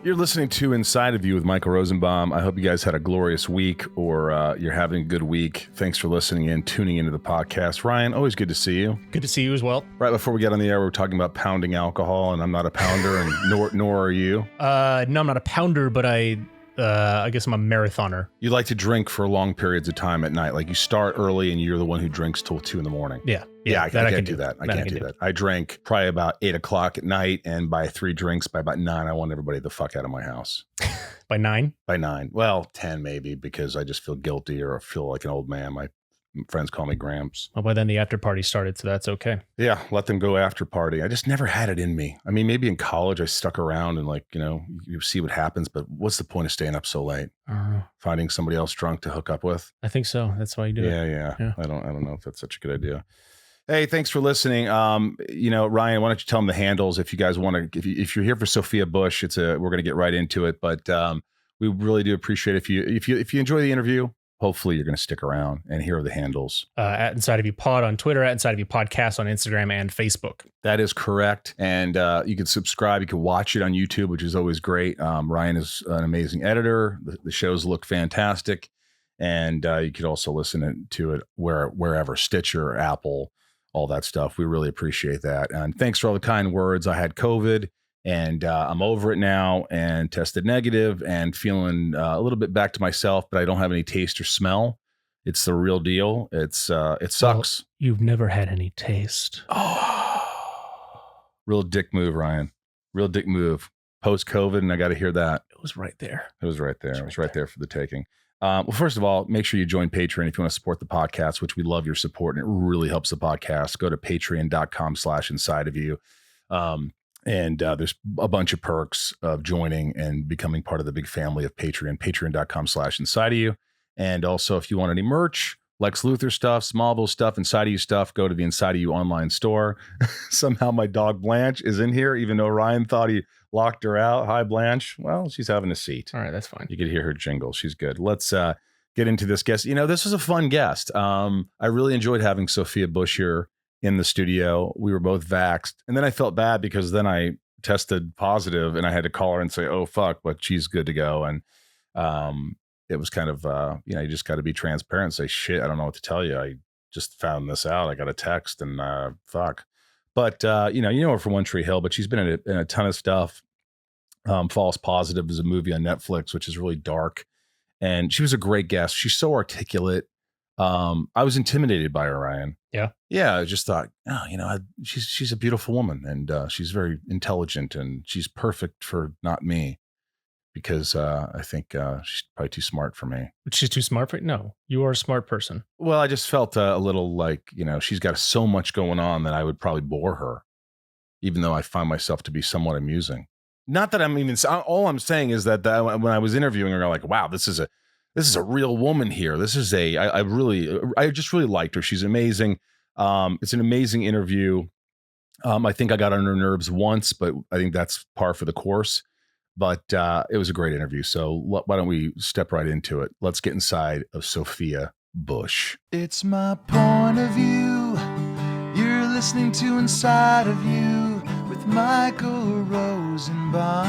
You're listening to Inside of You with Michael Rosenbaum. I hope you guys had a glorious week or you're having a good week. Thanks for listening in, tuning into the podcast. Ryan, always good to see you. Good to see you as well. Right before we get on the air, we were talking about pounding alcohol, and I'm not a pounder, and nor are you. No, I'm not a pounder, but I guess I'm a marathoner. You like to drink for long periods of time at night. Like you start early and you're the one who drinks till 2 a.m. Yeah, I can't do that. I can't do that. I drank probably about 8 o'clock at night, and by 3 drinks, by about 9, I want everybody the fuck out of my house. By 9? By 9. Well, 10 maybe, because I just feel guilty or I feel like an old man. My friends call me Gramps. Well, by then the after party started, so that's okay. Yeah, let them go after party. I just never had it in me. I mean, maybe in college I stuck around and you see what happens, but what's the point of staying up so late? Finding somebody else drunk to hook up with? I think so. That's why you do it. Yeah. I don't know if that's such a good idea. Hey, thanks for listening. Ryan, why don't you tell them the handles if you guys want to? If you're here for Sophia Bush, we're going to get right into it. But we really do appreciate it if you enjoy the interview. Hopefully, you're going to stick around, and here are the handles: at Inside of You Pod on Twitter, at Inside of You Podcast on Instagram and Facebook. That is correct, and you can subscribe. You can watch it on YouTube, which is always great. Ryan is an amazing editor. The shows look fantastic, and you could also listen to it wherever Stitcher, Apple. All that stuff. We really appreciate that. And thanks for all the kind words. I had COVID and I'm over it now and tested negative and feeling a little bit back to myself, but I don't have any taste or smell. It's the real deal. It sucks. Well, you've never had any taste. Oh, real dick move, Ryan. Real dick move. Post COVID. And I got to hear that. It was right there. It was right there for the taking. Well, first of all, make sure you join Patreon if you want to support the podcast, which we love your support, and it really helps the podcast. Go to patreon.com/insideofyou. And there's a bunch of perks of joining and becoming part of the big family of Patreon, patreon.com/insideofyou. And also, if you want any merch, Lex Luthor stuff, Smallville stuff, Inside of You stuff, go to the Inside of You online store. Somehow my dog Blanche is in here, even though Ryan thought he locked her out. Hi, Blanche. Well, she's having a seat. All right, that's fine. You could hear her jingle. She's good. Let's get into this guest. This was a fun guest. I really enjoyed having Sophia Bush here in the studio. We were both vaxxed. And then I felt bad because then I tested positive and I had to call her and say, oh, fuck, but she's good to go. And it was kind of, you just got to be transparent. Say, shit, I don't know what to tell you. I just found this out. I got a text and fuck. But, you know her from One Tree Hill, but she's been in a ton of stuff. False Positive is a movie on Netflix, which is really dark. And she was a great guest. She's so articulate. I was intimidated by her, Ryan. Yeah. Yeah. I just thought, she's a beautiful woman and she's very intelligent and she's perfect for not me. Because I think she's probably too smart for me. She's too smart for you? No, you are a smart person. Well, I just felt a little like, she's got so much going on that I would probably bore her, even though I find myself to be somewhat amusing. Not that I'm even, all I'm saying is that when I was interviewing her, I'm like, wow, this is a real woman here. This is I just really liked her. She's amazing. It's an amazing interview. I think I got on her nerves once, but I think that's par for the course. But it was a great interview. So why don't we step right into it? Let's get inside of Sophia Bush. It's my point of view. You're listening to Inside of You with Michael Rosenbaum.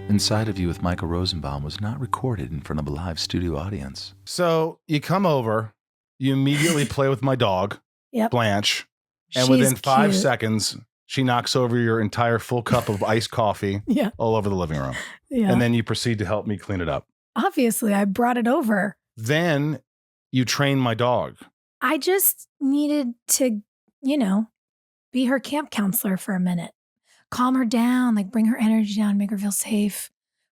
Inside of You with Michael Rosenbaum was not recorded in front of a live studio audience. So you come over, you immediately play with my dog. Yep. Blanche, and within 5 seconds, she knocks over your entire full cup of iced coffee all over the living room. Yeah. And then you proceed to help me clean it up. Obviously, I brought it over. Then you train my dog. I just needed to, be her camp counselor for a minute. Calm her down, bring her energy down, make her feel safe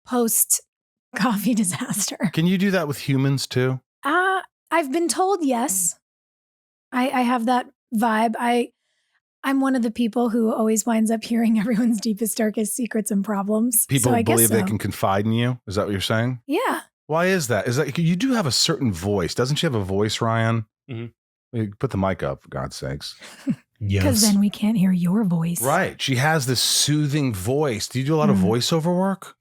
post coffee disaster. Can you do that with humans too? I've been told yes. I have that vibe. I'm one of the people who always winds up hearing everyone's deepest, darkest secrets and problems. People who believe they can confide in you. Is that what you're saying? Yeah. Why is that? Is that you do have a certain voice? Doesn't she have a voice, Ryan? Mm-hmm. Put the mic up, for God's sakes. Yes. Because then we can't hear your voice. Right. She has this soothing voice. Do you do a lot of voiceover work?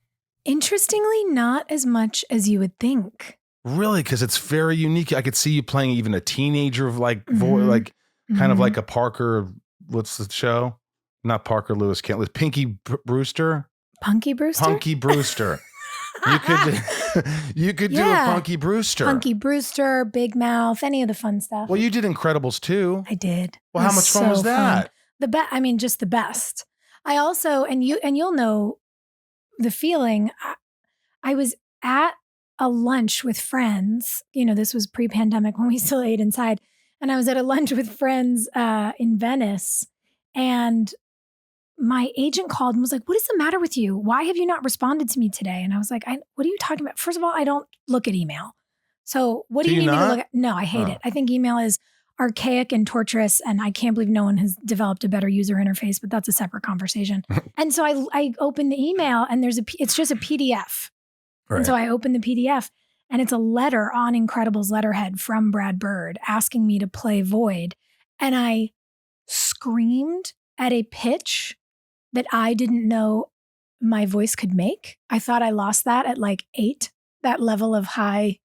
Interestingly, not as much as you would think. Really? Because it's very unique. I could see you playing even a teenager voice. kind of Mhm. like a Parker. What's the show? Not Parker Lewis. Can't lose. Brewster. Punky Brewster. Punky Brewster. You could you could do a Yeah. Punky Brewster. Punky Brewster, Big Mouth, any of the fun stuff. Well, you did Incredibles too. I did. Well, It how much fun was that? Just the best. I also, and you'll know the feeling. I was at a lunch with friends. This was pre-pandemic when we still ate inside. And I was at a lunch with friends in Venice, and my agent called and was like, "What is the matter with you? Why have you not responded to me today?" And I was like, "What are you talking about? First of all, I don't look at email. So what do you need me to look at?" No, I hate it. I think email is archaic and torturous, and I can't believe no one has developed a better user interface, but that's a separate conversation. And so I opened the email, and it's just a PDF. Right. And so I opened the PDF, and it's a letter on Incredibles letterhead from Brad Bird asking me to play Void. And I screamed at a pitch that I didn't know my voice could make. I thought I lost that at like 8, that level of high.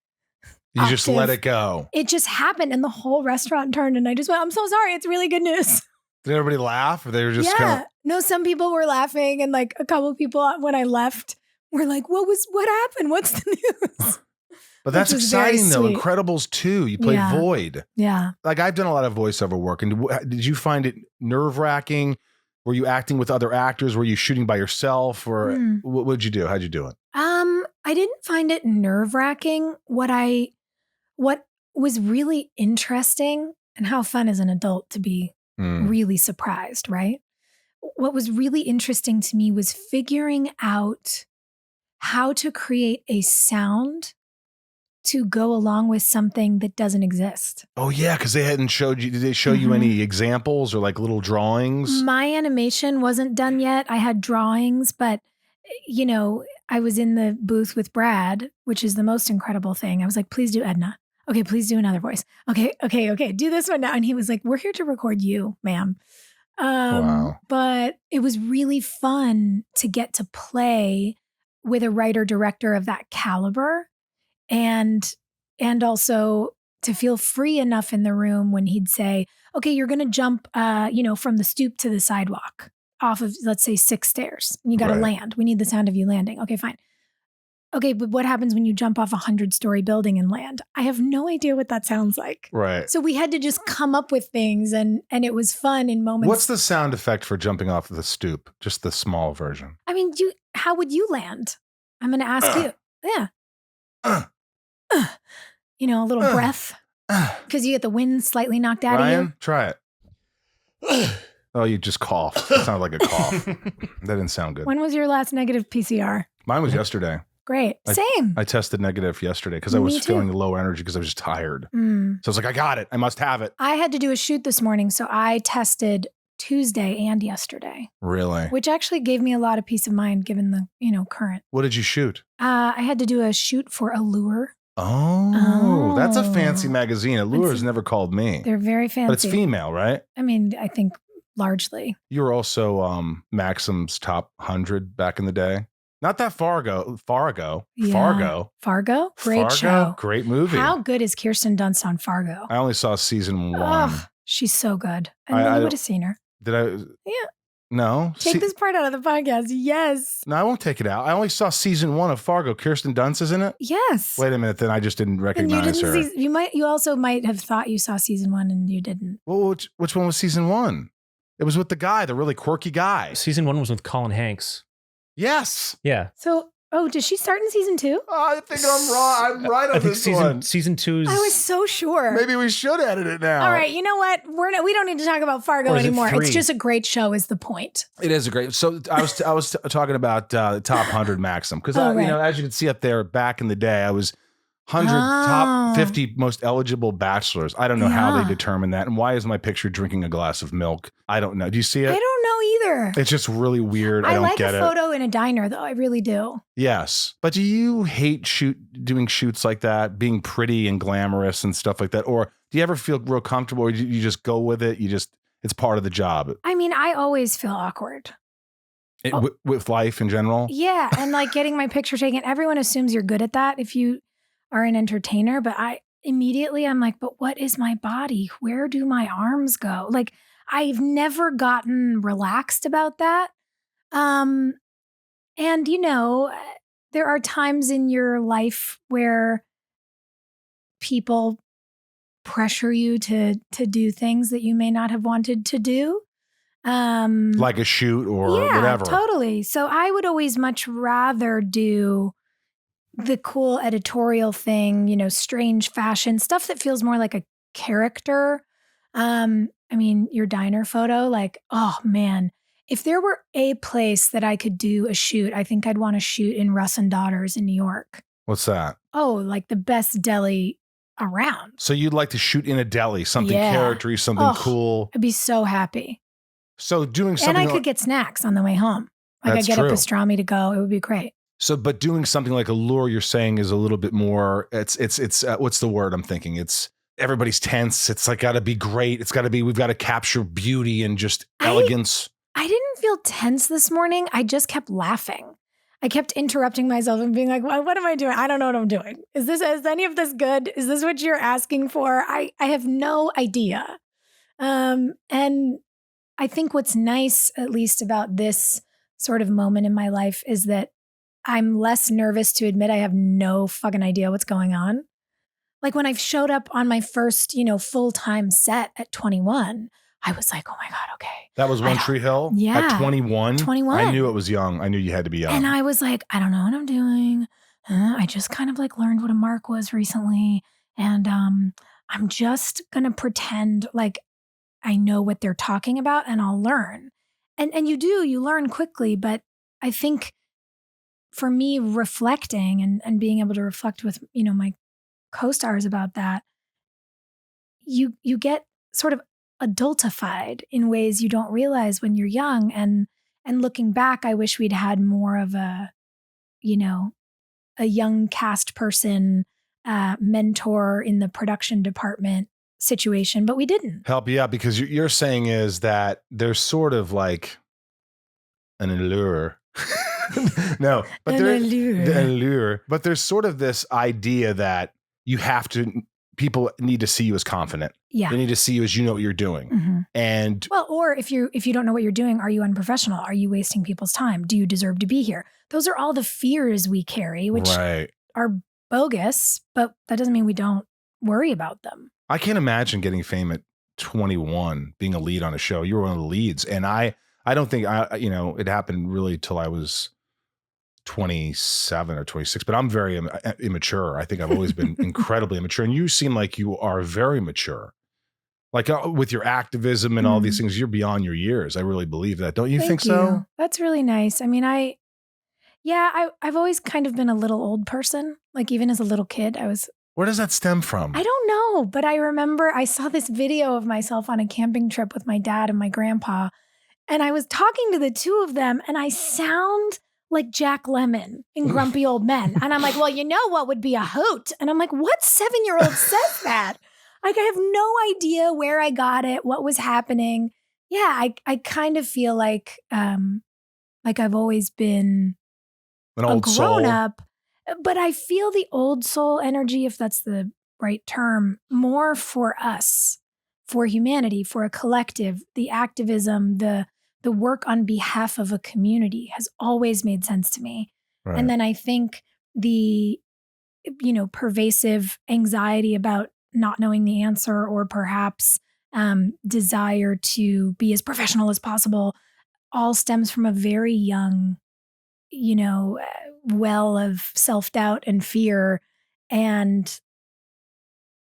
You just let it go. It just happened, and the whole restaurant turned, and I just went, "I'm so sorry. It's really good news." Did everybody laugh, or they were just kind of? No, some people were laughing, and like a couple of people when I left were like, "What happened? What's the news?" But that's Which was very exciting, though. sweet. Incredibles 2. You played Yeah. Void. Yeah. Like, I've done a lot of voiceover work. And did you find it nerve-wracking? Were you acting with other actors? Were you shooting by yourself? Or what did you do? How'd you do it? I didn't find it nerve-wracking. What was really interesting, and how fun as an adult to be really surprised, right? What was really interesting to me was figuring out how to create a sound to go along with something that doesn't exist. Oh, yeah, because they hadn't showed you. Did they show you any examples or like little drawings? My animation wasn't done yet. I had drawings, but, I was in the booth with Brad, which is the most incredible thing. I was like, "Please do Edna. Okay, please do another voice. Okay, do this one now." And he was like, "We're here to record you, ma'am." Wow. But it was really fun to get to play with a writer-director of that caliber. And also to feel free enough in the room when he'd say, "Okay, you're going to jump, from the stoop to the sidewalk off of, let's say, 6 stairs. And you got to land. We need the sound of you landing." Okay, fine. Okay, but what happens when you jump off a 100-story building and land? I have no idea what that sounds like. Right. So we had to just come up with things, and it was fun in moments. What's the sound effect for jumping off the stoop? Just the small version. I mean, how would you land? I'm going to ask you. Yeah. A little breath, because you get the wind slightly knocked out Ryan, of you. try it. Oh, you just coughed. That sounded like a cough. That didn't sound good. When was your last negative PCR? Mine was yesterday. Great. Same. I tested negative yesterday because I was feeling low energy because I was just tired. So I was like, I got it. I must have it. I had to do a shoot this morning, so I tested Tuesday and yesterday. Really? Which actually gave me a lot of peace of mind given the, current. What did you shoot? I had to do a shoot for Allure. Oh, that's a fancy magazine. Allure's never called me. They're very fancy. But it's female, right? I mean, I think largely. You were also Maxim's top 100 back in the day. Not that Fargo. Yeah. Fargo? Great show. Great movie. How good is Kirsten Dunst on Fargo? I only saw season 1. Oh, she's so good. I would have seen her. Did I? Yeah. No. Take this part out of the podcast. Yes. No, I won't take it out. I only saw season 1 of Fargo. Kirsten Dunst is in it? Yes. Wait a minute, then I just didn't recognize her. You also might have thought you saw season 1 and you didn't. Well, which one was season 1? It was with the guy, the really quirky guy. Season 1 was with Colin Hanks. Yes. Yeah. So, did she start in season 2? I think I'm wrong. I'm right on this one. Season 2 is... I was so sure. Maybe we should edit it now. All right, you know what? We don't need to talk about Fargo anymore. It's just a great show is the point. It is a great. So I was talking about the top 100 Maxim because as you can see up there, back in the day, I was 100 top 50 most eligible bachelors. I don't know how they determine that, and why is my picture drinking a glass of milk? I don't know. Do you see it? I don't know either. It's just really weird. I don't like get a photo in a diner, though. I really do. Yes, but do you hate doing shoots like that, being pretty and glamorous and stuff like that, or do you ever feel real comfortable? Or you just go with it? It's part of the job. I mean, I always feel awkward. With life in general? Yeah, and like getting my picture taken. Everyone assumes you're good at that if you are an entertainer, but immediately I'm like, but what is my body? Where do my arms go? Like, I've never gotten relaxed about that. And, there are times in your life where people pressure you to do things that you may not have wanted to do. Like a shoot or Yeah, whatever. totally. So I would always much rather do the cool editorial thing, strange fashion, stuff that feels more like a character. I mean, your diner photo, like, oh man, if there were a place that I could do a shoot, I think I'd want to shoot in Russ and Daughters in New York. What's that? Oh, like the best deli around. So you'd like to shoot in a deli, something charactery, something cool. I'd be so happy. So doing something, and I could get snacks on the way home. Like I get a pastrami to go. It would be great. So, but doing something like Allure, you're saying is a little bit more. It's what's the word I'm thinking? It's everybody's tense. It's like got to be great. It's got to be. We've got to capture beauty and just elegance. I didn't feel tense this morning. I just kept laughing. I kept interrupting myself and being like, what am I doing? I don't know what I'm doing. Is any of this good? Is this what you're asking for? I have no idea. And I think what's nice, at least about this sort of moment in my life, is that I'm less nervous to admit I have no fucking idea what's going on. Like when I showed up on my first, full-time set at 21, I was like, oh my God, okay. That was One Tree Hill? Yeah. At 21? 21. I knew it was young. I knew you had to be young. And I was like, I don't know what I'm doing. I just kind of like learned what a mark was recently. And I'm just going to pretend like I know what they're talking about and I'll learn. And you learn quickly. But I think for me, reflecting and being able to reflect with, my co-stars about that, you get sort of adultified in ways you don't realize when you're young. And looking back, I wish we'd had more of a young cast person, mentor in the production department situation, but we didn't. Help you out, because you're saying is that there's sort of like an allure. No, but allure. But there's sort of this idea that you have to, people need to see you as confident. Yeah. They need to see you as you know what you're doing. Mm-hmm. And well, or if you don't know what you're doing, are you unprofessional? Are you wasting people's time? Do you deserve to be here? Those are all the fears we carry, which are bogus, but that doesn't mean we don't worry about them. I can't imagine getting fame at 21, being a lead on a show. You were one of the leads. And I don't think it happened really till I was 27 or 26, but I'm very immature. I think I've always been incredibly immature. And you seem like you are very mature. Like with your activism and all these things, you're beyond your years. I really believe that. Don't you think so? That's really nice. I mean, I've always kind of been a little old person. Like even as a little kid, I was. Where does that stem from? I don't know, but I remember I saw this video of myself on a camping trip with my dad and my grandpa, and I was talking to the two of them, and I sound like Jack Lemmon in Grumpy Old Men. And I'm like, well, you know what would be a hoot? And I'm like, what 7-year-old says that? Like, I have no idea where I got it, what was happening. Yeah, I kind of feel like I've always been an old grown up, but I feel the old soul energy, if that's the right term, more for us, for humanity, for a collective. The activism, the work on behalf of a community has always made sense to me. Right. And then I think the, pervasive anxiety about not knowing the answer, or perhaps desire to be as professional as possible, all stems from a very young, well of self-doubt and fear. And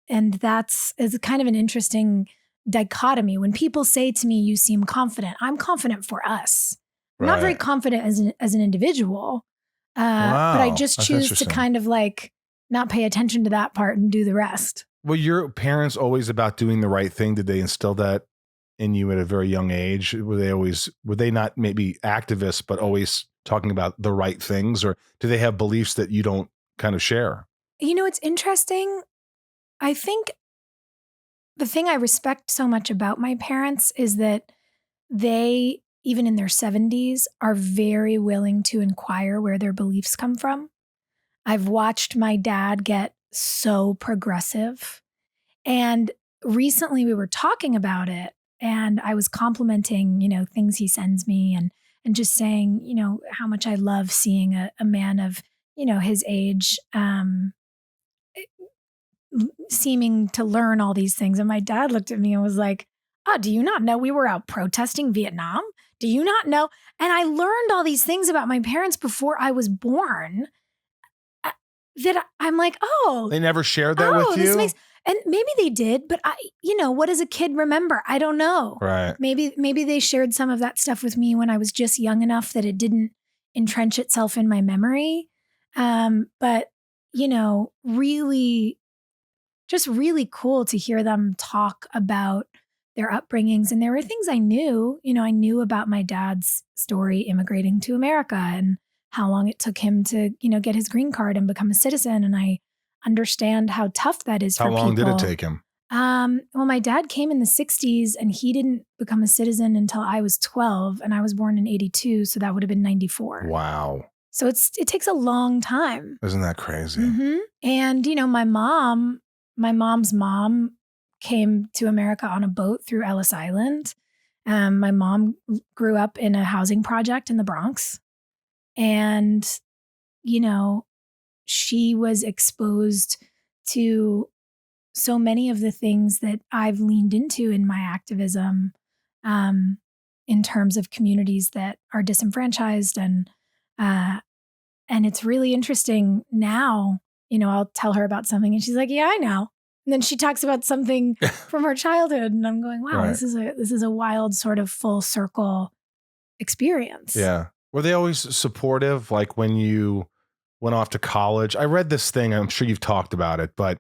that's kind of an interesting dichotomy. When people say to me, you seem confident, I'm confident for us. I'm not very confident as an individual, wow, but I just choose to kind of like not pay attention to that part and do the rest. Were your parents always about doing the right thing? Did they instill that in you at a very young age? Were they not maybe activists, but always talking about the right things? Or do they have beliefs that you don't kind of share? It's interesting. I think the thing I respect so much about my parents is that they, even in their 70s, are very willing to inquire where their beliefs come from. I've watched my dad get so progressive. And recently we were talking about it, and I was complimenting, things he sends me, and just saying, how much I love seeing a man of, his age, seeming to learn all these things. And my dad looked at me and was like, "Oh, do you not know we were out protesting Vietnam? Do you not know?" And I learned all these things about my parents before I was born, that I'm like, oh. They never shared that with you? And maybe they did, but what does a kid remember? I don't know. Right. Maybe they shared some of that stuff with me when I was just young enough that it didn't entrench itself in my memory. But, really, just really cool to hear them talk about their upbringings. And there were things I knew. I knew about my dad's story immigrating to America and how long it took him to, get his green card and become a citizen. And I understand how tough that is for people. How long did it take him? Well, my dad came in the 60s and he didn't become a citizen until I was 12, and I was born in 82. So that would have been 94. Wow. So it takes a long time. Isn't that crazy? Mm-hmm. And, my mom's mom came to America on a boat through Ellis Island. My mom grew up in a housing project in the Bronx. And, she was exposed to so many of the things that I've leaned into in my activism, in terms of communities that are disenfranchised. And it's really interesting now, I'll tell her about something and she's like, "Yeah, I know." And then she talks about something from her childhood and I'm going, wow, Right. this is a wild sort of full circle experience. Yeah. Were they always supportive? Like when you went off to college, I read this thing, I'm sure you've talked about it, but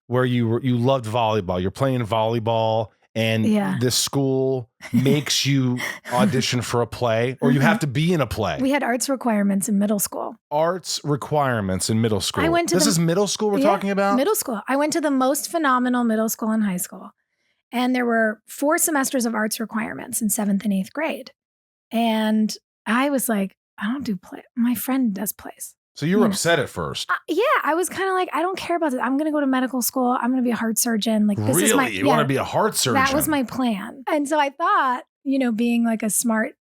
where you loved volleyball, you're playing volleyball and this school makes you audition for a play, or you have to be in a play. We had arts requirements in middle school. Arts requirements in middle school. I went to This is middle school we're talking about? Middle school. I went to the most phenomenal middle school and high school. And there were 4 semesters of arts requirements in 7th and 8th grade. And I was like, I don't do play. My friend does plays. So you were upset at first. Yeah, I was kind of like, I don't care about this. I'm going to go to medical school. I'm going to be a heart surgeon. Like, this is my, you want to be a heart surgeon? That was my plan. And so I thought, being like a smart,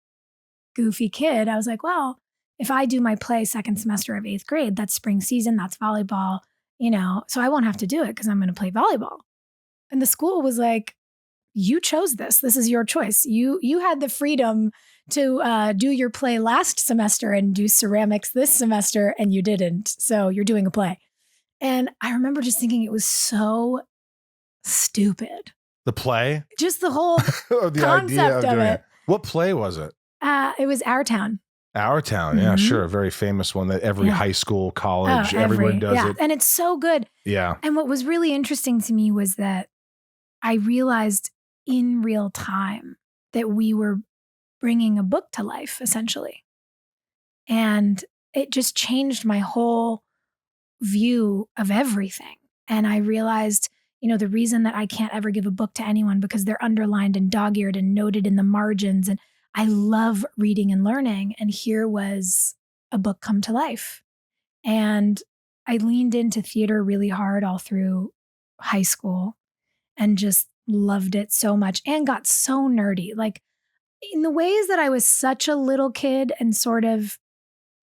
goofy kid, I was like, well, if I do my play 2nd semester of 8th grade, that's spring season, that's volleyball, so I won't have to do it because I'm going to play volleyball. And the school was like, you chose this. This is your choice. You had the freedom to do your play last semester and do ceramics this semester, and you didn't. So you're doing a play. And I remember just thinking it was so stupid. The play? Just the whole or the concept idea of of doing it. What play was it? It was Our Town. Our Town. Yeah, sure. A very famous one that every high school, college, everywhere does it. And it's so good. Yeah. And what was really interesting to me was that I realized in real time that we were bringing a book to life, essentially. And it just changed my whole view of everything. And I realized, the reason that I can't ever give a book to anyone because they're underlined and dog-eared and noted in the margins. And I love reading and learning. And here was a book come to life. And I leaned into theater really hard all through high school and just loved it so much and got so nerdy. Like, in the ways that I was such a little kid and sort of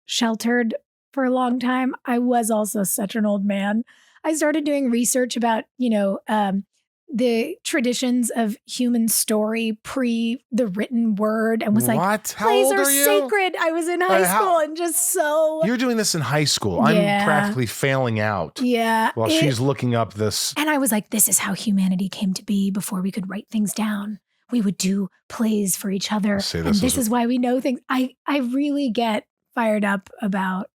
sheltered for a long time, I was also such an old man. I started doing research about, the traditions of human story pre the written word, and was like, what? How plays old are are you? sacred. I was in high school and just so. You're doing this in high school. Yeah. I'm practically failing out. Yeah. While she's looking up this. And I was like, this is how humanity came to be before we could write things down. We would do plays for each other. See, and this is why we know things. I really get fired up about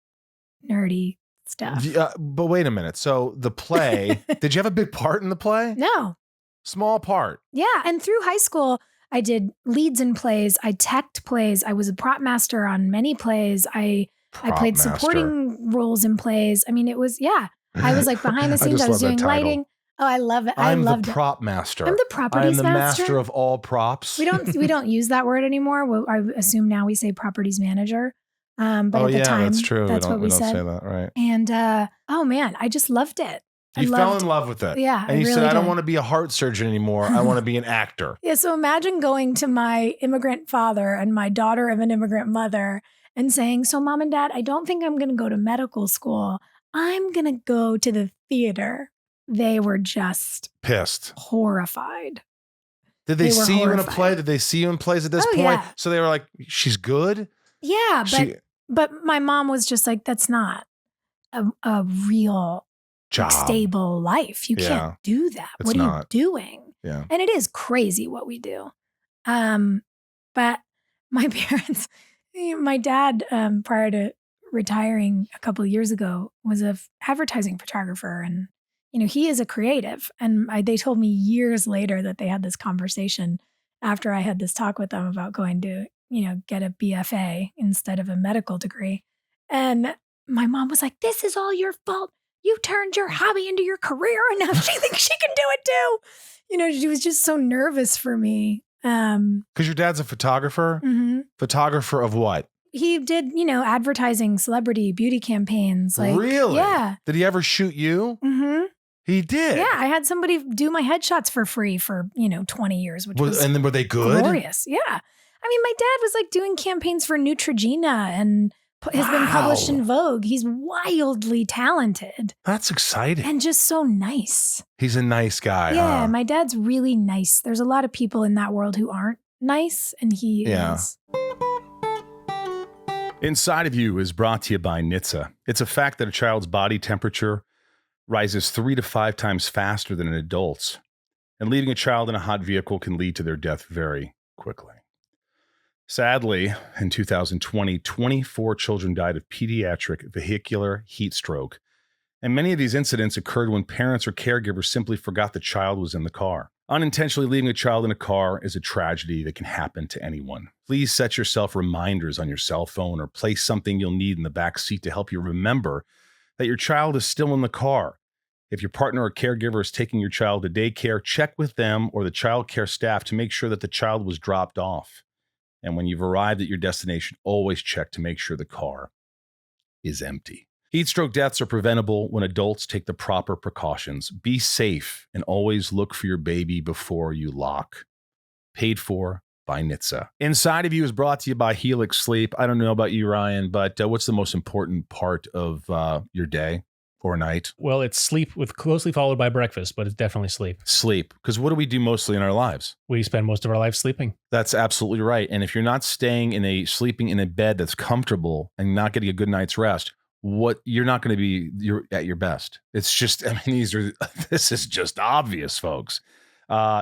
nerdy stuff. But wait a minute. So the play, did you have a big part in the play? No. Small part. Yeah. And through high school, I did leads in plays. I teched plays. I was a prop master on many plays. I played supporting roles in plays. I mean, it was, I was like behind the scenes. I was doing lighting. Oh, I love it. I'm the prop master. I'm the properties master. I'm the master of all props. We don't use that word anymore. Well, I assume now we say properties manager. But at the time, that's true. That's what we don't said. Say that, right? And oh man, I just loved it. You fell in love with it. Yeah. And you really said, I don't did. want to be a heart surgeon anymore. I want to be an actor. Yeah. So imagine going to my immigrant father and my daughter of an immigrant mother and saying, so mom and dad, I don't think I'm going to go to medical school. I'm going to go to the theater. They were just pissed, horrified. Did they see you in a play? Did they see you in plays at this point? Yeah. So they were like, she's good? Yeah. But my mom was just like, that's not a real job, stable life. You can't do that. What are you doing? Yeah. And it is crazy what we do. But my parents, my dad, prior to retiring a couple of years ago, was an advertising photographer. And, he is a creative. And they told me years later that they had this conversation after I had this talk with them about going to, get a BFA instead of a medical degree. And my mom was like, this is all your fault. You turned your hobby into your career and now she thinks she can do it too. She was just so nervous for me. Because your dad's a photographer? Mm-hmm. Photographer of what? He did, advertising, celebrity, beauty campaigns. Really? Yeah. Did he ever shoot you? Mm-hmm. He did? Yeah. I had somebody do my headshots for free for, 20 years, which was and then were they good? Glorious. Yeah. I mean, my dad was doing campaigns for Neutrogena and has been published in Vogue. He's wildly talented. That's exciting. And just so nice. He's a nice guy. Yeah, my dad's really nice. There's a lot of people in that world who aren't nice, and he is. Inside of You is brought to you by NHTSA. It's a fact that a child's body temperature rises 3 to 5 times faster than an adult's, and leaving a child in a hot vehicle can lead to their death very quickly. Sadly, in 2020, 24 children died of pediatric vehicular heat stroke, and many of these incidents occurred when parents or caregivers simply forgot the child was in the car. Unintentionally leaving a child in a car is a tragedy that can happen to anyone. Please set yourself reminders on your cell phone or place something you'll need in the back seat to help you remember that your child is still in the car. If your partner or caregiver is taking your child to daycare, check with them or the child care staff to make sure that the child was dropped off. And when you've arrived at your destination, always check to make sure the car is empty. Heat stroke deaths are preventable when adults take the proper precautions. Be safe and always look for your baby before you lock. Paid for by NHTSA. Inside of You is brought to you by Helix Sleep. I don't know about you, Ryan, but what's the most important part of your day or night? Well, it's sleep with closely followed by breakfast, but it's definitely sleep. Sleep. Because what do we do mostly in our lives? We spend most of our lives sleeping. That's absolutely right. And if you're not sleeping in a bed that's comfortable and not getting a good night's rest, you're not going to be at your best. It's just, this is just obvious, folks.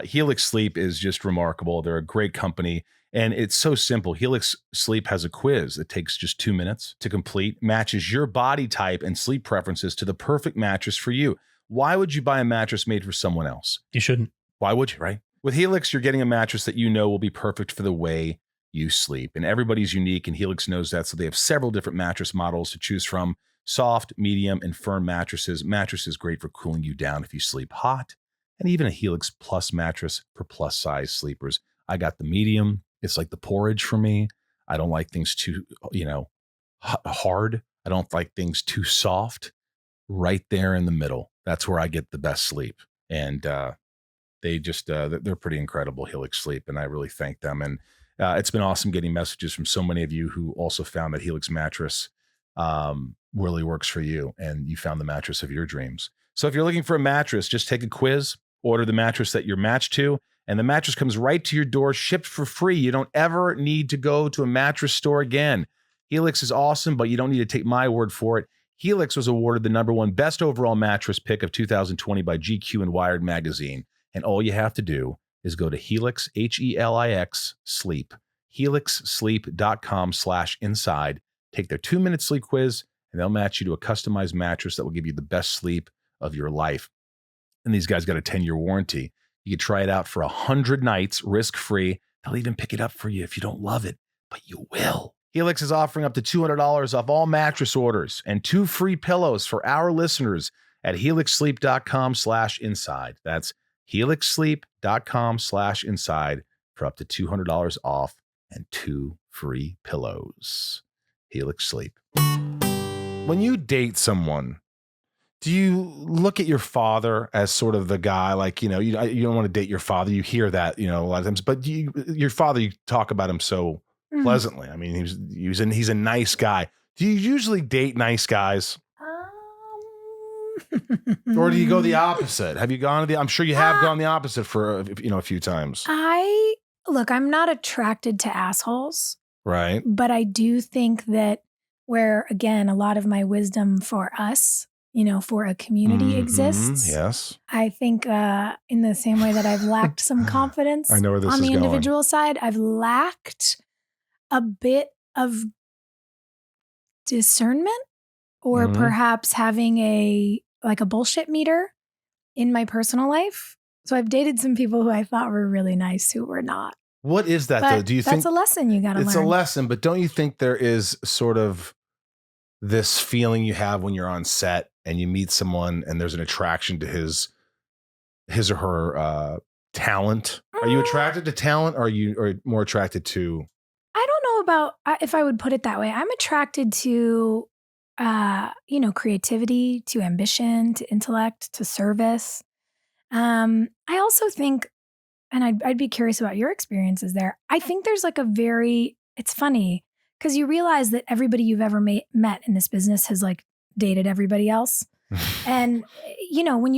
Helix Sleep is just remarkable. They're a great company. And it's so simple. Helix Sleep has a quiz that takes just 2 minutes to complete, matches your body type and sleep preferences to the perfect mattress for you. Why would you buy a mattress made for someone else? You shouldn't. Why would you, right? With Helix, you're getting a mattress that you know will be perfect for the way you sleep. And everybody's unique, and Helix knows that. So they have several different mattress models to choose from. Soft, medium, and firm mattresses. Mattresses great for cooling you down if you sleep hot. And even a Helix Plus mattress for plus size sleepers. I got the medium. It's like the porridge for me. I don't like things too, hard. I don't like things too soft. Right there in the middle. That's where I get the best sleep. And they're pretty incredible, Helix Sleep. And I really thank them. And it's been awesome getting messages from so many of you who also found that Helix mattress really works for you. And you found the mattress of your dreams. So if you're looking for a mattress, just take a quiz, order the mattress that you're matched to, and the mattress comes right to your door, shipped for free. You don't ever need to go to a mattress store again. Helix is awesome, but you don't need to take my word for it. Helix was awarded the #1 best overall mattress pick of 2020 by GQ and Wired magazine. And all you have to do is go to Helix, HELIX, sleep, helixsleep.com/inside, take their 2-minute sleep quiz, and they'll match you to a customized mattress that will give you the best sleep of your life. And these guys got a 10-year warranty. You can try it out for 100 nights, risk-free. They'll even pick it up for you if you don't love it, but you will. Helix is offering up to $200 off all mattress orders and 2 free pillows for our listeners at helixsleep.com/inside. That's helixsleep.com/inside for up to $200 off and 2 free pillows. Helix Sleep. When you date someone, Do you look at your father as sort of the guy, like, you know, you don't want to date your father. You hear that, you know, a lot of times, but your father, you talk about him so pleasantly. I mean, he's a nice guy. Do you usually date nice guys? Or do you go the opposite? Have you gone I'm sure you have gone the opposite for, you know, a few times. I'm not attracted to assholes. Right. But I do think that where, again, a lot of my wisdom for us, you know, for a community exists. Yes. I think in the same way that I've lacked some confidence I know where this on is the going. individual side, I've lacked a bit of discernment or perhaps having a bullshit meter in my personal life. So I've dated some people who I thought were really nice who were not. What is that, though? Do you think that's a lesson you got to learn? It's a lesson, but don't you think there is sort of this feeling you have when you're on set and you meet someone and there's an attraction to his or her talent? Are you attracted to talent, or are you more attracted to? I don't know about if I would put it that way. I'm attracted to, you know, creativity, to ambition, to intellect, to service. I also think, and I'd be curious about your experiences there. I think there's like it's funny because you realize that everybody you've ever met in this business has like dated everybody else. And, you know, when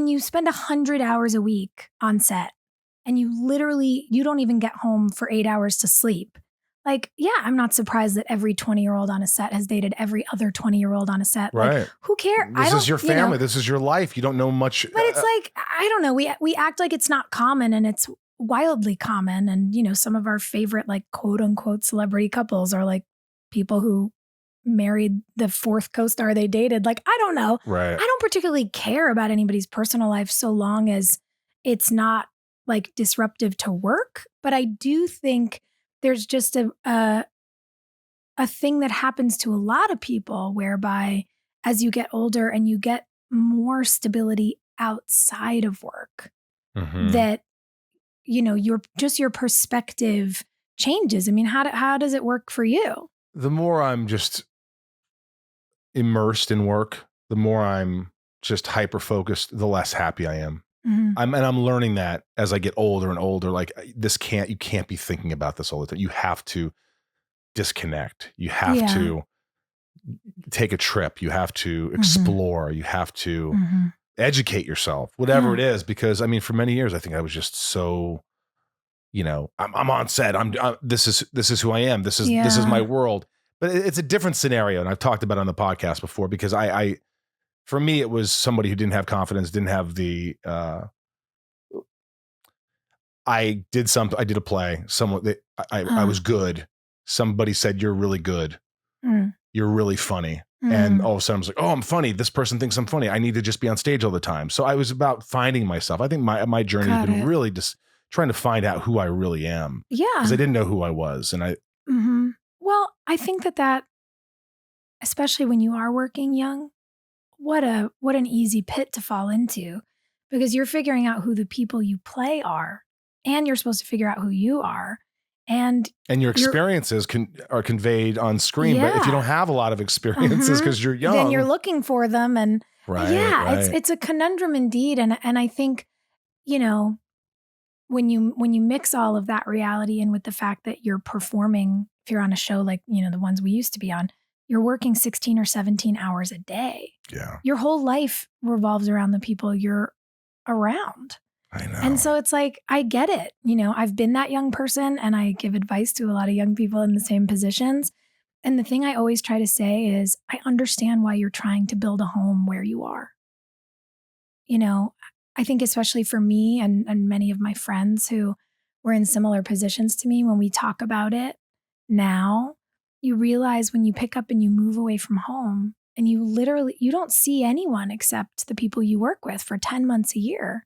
you spend 100 hours a week on set and you don't even get home for 8 hours to sleep. Like, yeah, I'm not surprised that every 20-year-old on a set has dated every other 20-year-old on a set. Right. Like, who cares? This is your family. You know, this is your life. You don't know much. But it's like, I don't know. We act like it's not common, and it's wildly common. And, you know, some of our favorite, like, quote unquote celebrity couples are like people who married the fourth co-star they dated. Like, I don't know. Right. I don't particularly care about anybody's personal life so long as it's not like disruptive to work. But I do think there's just a thing that happens to a lot of people whereby as you get older and you get more stability outside of work, that, you know, your perspective changes. I mean, how does it work for you? The more I'm just immersed in work, the more I'm just hyper focused, the less happy I am. I'm learning that as I get older and older. Like, you can't be thinking about this all the time. You have to disconnect. You have to take a trip. You have to explore. You have to educate yourself, whatever it is. Because I mean, for many years, I think I was just so, you know, I'm on set. This is who I am. This is my world. But it's a different scenario, and I've talked about it on the podcast before, because for me, it was somebody who didn't have confidence, didn't have the. I did a play. I was good. Somebody said, "You're really good. You're really funny." And all of a sudden I was like, "Oh, I'm funny. This person thinks I'm funny. I need to just be on stage all the time." So I was about finding myself. I think my journey has been really just trying to find out who I really am. Yeah. Because I didn't know who I was. And Well, I think that especially when you are working young, what an easy pit to fall into, because you're figuring out who the people you play are, and you're supposed to figure out who you are. And your experiences are conveyed on screen. But if you don't have a lot of experiences because you're young, then you're looking for them. And right. It's a conundrum indeed. And I think, you know, when you mix all of that reality in with the fact that you're performing, if you're on a show like, you know, the ones we used to be on, you're working 16 or 17 hours a day. Yeah. Your whole life revolves around the people you're around. I know. And so it's like, I get it. You know, I've been that young person, and I give advice to a lot of young people in the same positions. And the thing I always try to say is, I understand why you're trying to build a home where you are. You know, I think especially for me and many of my friends who were in similar positions to me, when we talk about it now, you realize when you pick up and you move away from home and you don't see anyone except the people you work with for 10 months a year.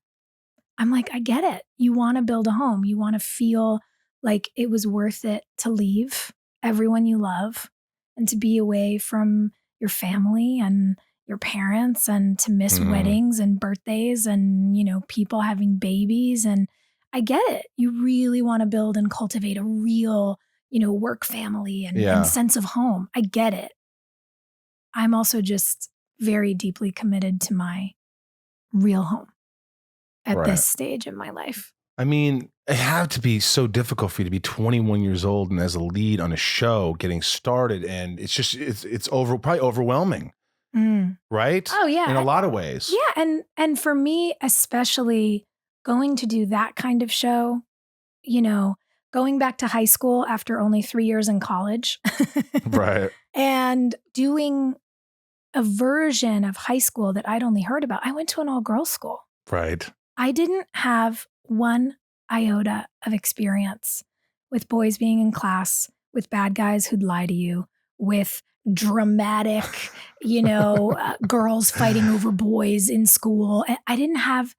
I'm like, I get it. You want to build a home. You want to feel like it was worth it to leave everyone you love and to be away from your family and your parents, and to miss weddings and birthdays and, you know, people having babies. And I get it. You really want to build and cultivate a real, you know, work family and sense of home. I get it. I'm also just very deeply committed to my real home at Right. this stage in my life. I mean, it had to be so difficult for you to be 21 years old and as a lead on a show getting started. And it's just, it's probably overwhelming, right? Oh, yeah. In a lot of ways. Yeah. And for me, especially going to do that kind of show, you know, going back to high school after only 3 years in college. Right. And doing a version of high school that I'd only heard about. I went to an all-girls school. Right. I didn't have one iota of experience with boys being in class, with bad guys who'd lie to you, with dramatic, girls fighting over boys in school. I didn't have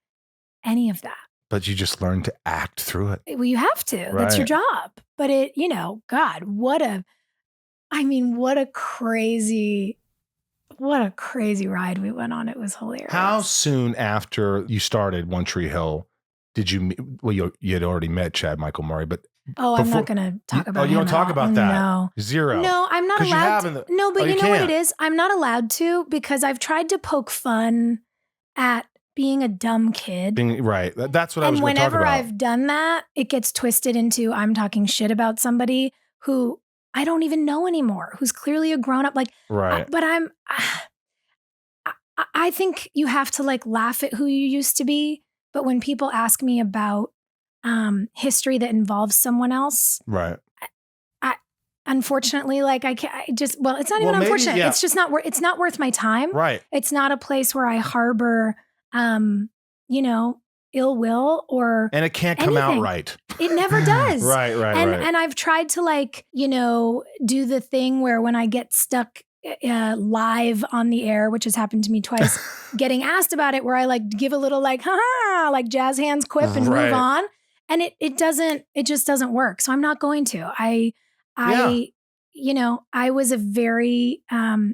any of that. But you just learned to act through it. Well, you have to. Right. That's your job. But God, what a crazy ride we went on. It was hilarious. How soon after you started One Tree Hill did you meet? Well, you had already met Chad Michael Murray, but I'm not going to talk about him. Oh, you don't talk about that? No. Zero. No, I'm not allowed to. No, but you know what it is? I'm not allowed to because I've tried to poke fun at being a dumb kid. Right. That's what I was going to talk about. And whenever I've done that, it gets twisted into I'm talking shit about somebody who I don't even know anymore, who's clearly a grown up. Right. But I think you have to laugh at who you used to be. But when people ask me about history that involves someone else, right. Unfortunately, it's not even unfortunate. Maybe, yeah. It's just it's not worth my time. Right. It's not a place where I harbor, ill will or and it can't come out right. It never does. Right. And I've tried to do the thing where when I get stuck live on the air, which has happened to me twice, getting asked about it, where I give a little ha jazz hands quip and move on. And it just doesn't work. So I'm not going to. I was a very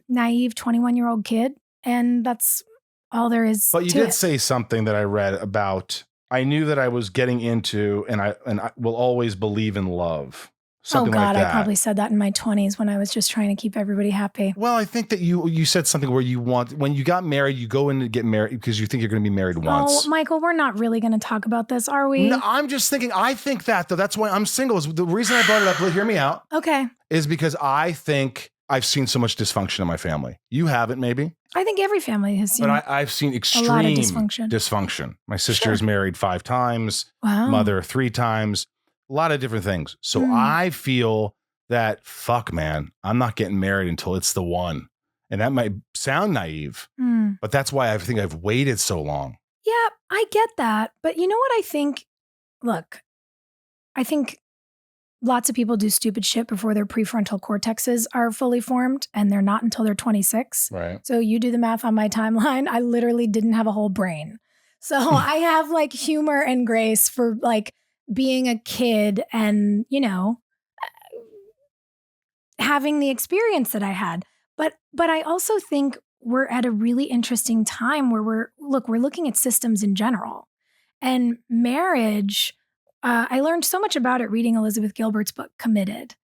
naive 21-year-old kid, and that's all there is. But you did say something that I read about. I knew that I was getting into, and I will always believe in love. Something like that. I probably said that in my 20s when I was just trying to keep everybody happy. Well, I think that you said something where when you got married, you go in to get married because you think you're going to be married once. Oh, Michael, we're not really going to talk about this, are we? No, I'm just thinking, I think that though. That's why I'm single. The reason I brought it up, hear me out. Okay. Is because I think I've seen so much dysfunction in my family. You haven't, maybe? I think every family has seen. But I've seen extreme a lot of dysfunction. My sister's married 5 times. Wow. Mother 3 times. A lot of different things. So I feel that, fuck, man, I'm not getting married until it's the one. And that might sound naive, but that's why I think I've waited so long. Yeah, I get that. But you know what I think? Look, I think lots of people do stupid shit before their prefrontal cortexes are fully formed, and they're not until they're 26. Right. So you do the math on my timeline. I literally didn't have a whole brain. So I have humor and grace for being a kid and, having the experience that I had. But I also think we're at a really interesting time where we're looking at systems in general. And marriage, I learned so much about it reading Elizabeth Gilbert's book, Committed.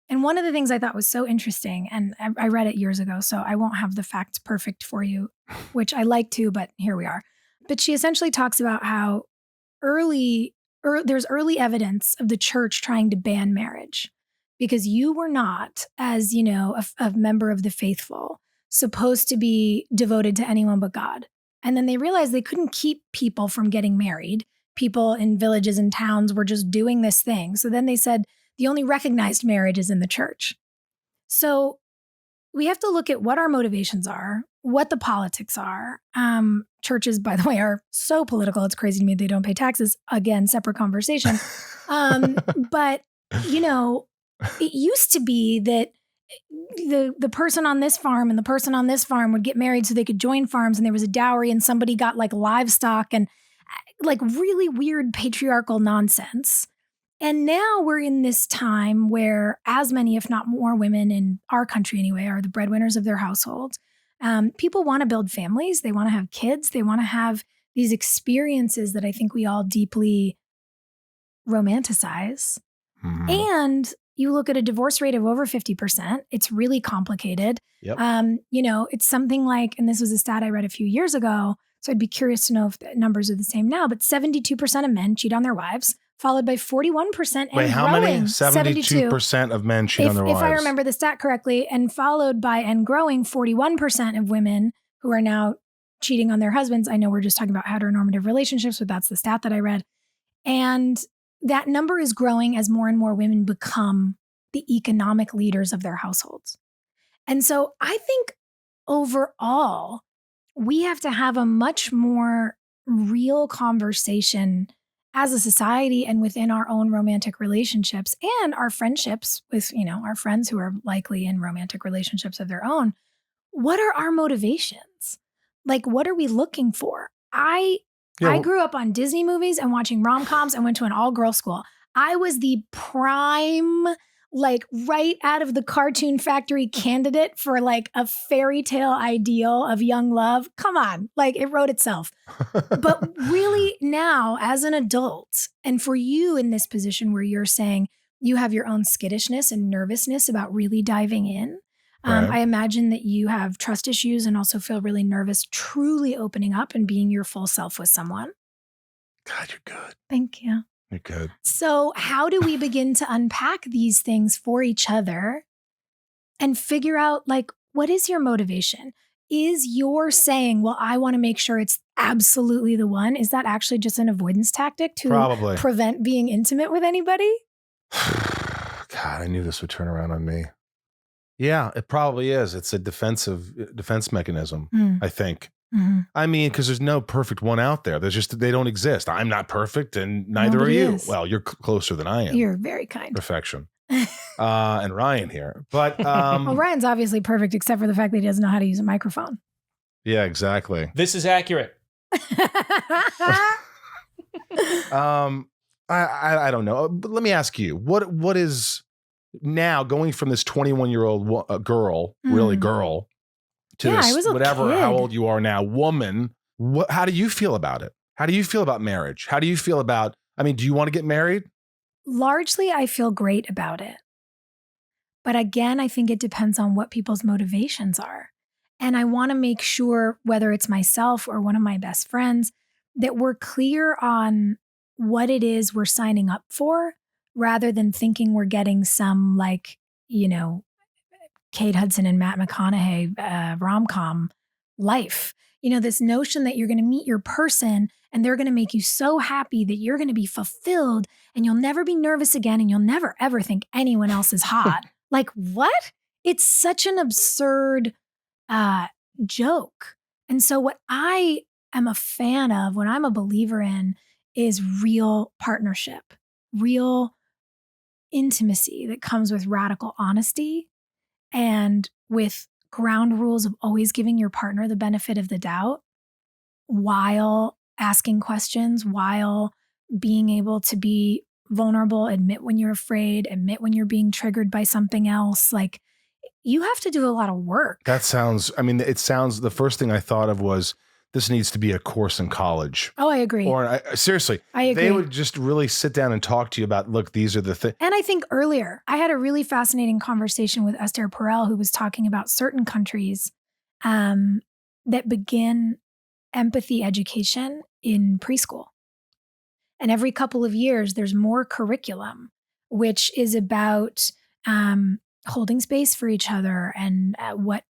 And one of the things I thought was so interesting, and I read it years ago, so I won't have the facts perfect for you, which I like to, but here we are. But she essentially talks about how there's early evidence of the church trying to ban marriage because you were not, as a member of the faithful, supposed to be devoted to anyone but God. And then they realized they couldn't keep people from getting married. People in villages and towns were just doing this thing. So then they said the only recognized marriage is in the church. So we have to look at what our motivations are, what the politics are. Churches, by the way, are so political. It's crazy to me they don't pay taxes. Again, separate conversation. But, it used to be that the person on this farm and the person on this farm would get married so they could join farms, and there was a dowry and somebody got livestock and really weird patriarchal nonsense. And now we're in this time where as many, if not more women in our country anyway, are the breadwinners of their household. People want to build families. They want to have kids. They want to have these experiences that I think we all deeply romanticize. Mm-hmm. And you look at a divorce rate of over 50%. It's really complicated. Yep. It's something like, and this was a stat I read a few years ago, so I'd be curious to know if the numbers are the same now, but 72% of men cheat on their wives, followed by 41% and Wait, how growing. many? 72% of men cheat on their wives. If I remember the stat correctly, and followed by and growing 41% of women who are now cheating on their husbands. I know we're just talking about heteronormative relationships, but that's the stat that I read. And that number is growing as more and more women become the economic leaders of their households. And so I think overall, we have to have a much more real conversation as a society and within our own romantic relationships and our friendships with, our friends who are likely in romantic relationships of their own. What are our motivations? Like, what are we looking for? I grew up on Disney movies and watching rom-coms and went to an all-girl school. I was the prime, right out of the cartoon factory candidate for a fairy tale ideal of young love. Come on, it wrote itself. But really now as an adult, and for you in this position where you're saying you have your own skittishness and nervousness about really diving in, Right. I imagine that you have trust issues and also feel really nervous truly opening up and being your full self with someone. God, you're good. Thank you. You're good. So how do we begin to unpack these things for each other and figure out what is your motivation? Is your saying, well, I want to make sure it's absolutely the one? Is that actually just an avoidance tactic to Probably prevent being intimate with anybody? God, I knew this would turn around on me. Yeah, it probably is. It's a defense mechanism, I think. Mm-hmm. I mean, because there's no perfect one out there. They don't exist. I'm not perfect and neither Nobody are you. is. Well, you're closer than I am. You're very kind. Perfection. And Ryan here. But well, Ryan's obviously perfect except for the fact that he doesn't know how to use a microphone. Yeah, exactly. This is accurate. I don't know. But let me ask you, what is now going from this 21-year-old girl, really girl, to this whatever, how old you are now, woman, how do you feel about it? How do you feel about marriage? How do you feel about, do you want to get married? Largely, I feel great about it. But again, I think it depends on what people's motivations are. And I want to make sure, whether it's myself or one of my best friends, that we're clear on what it is we're signing up for, rather than thinking we're getting some Kate Hudson and Matt McConaughey rom-com life. This notion that you're going to meet your person and they're going to make you so happy that you're going to be fulfilled and you'll never be nervous again and you'll never ever think anyone else is hot. What? It's such an absurd joke. And so what I am a fan of, what I'm a believer in, is real partnership, real intimacy that comes with radical honesty and with ground rules of always giving your partner the benefit of the doubt while asking questions, while being able to be vulnerable, admit when you're afraid, admit when you're being triggered by something else. You have to do a lot of work. That sounds, the first thing I thought of was, this needs to be a course in college. Oh, I agree. Or seriously, I agree. They would just really sit down and talk to you about, look, these are the things. And I think earlier, I had a really fascinating conversation with Esther Perel, who was talking about certain countries that begin empathy education in preschool. And every couple of years, there's more curriculum, which is about holding space for each other and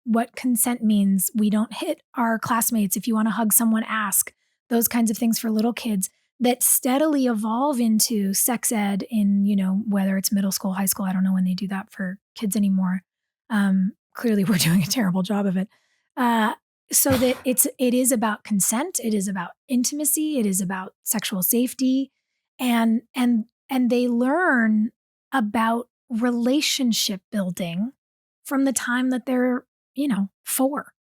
what consent means. We don't hit our classmates. If you want to hug someone, ask. Those kinds of things for little kids that steadily evolve into sex ed in, whether it's middle school, high school. I don't know when they do that for kids anymore. Clearly, we're doing a terrible job of it. So that it is about consent. It is about intimacy. It is about sexual safety. And they learn about relationship building from the time that they're 4.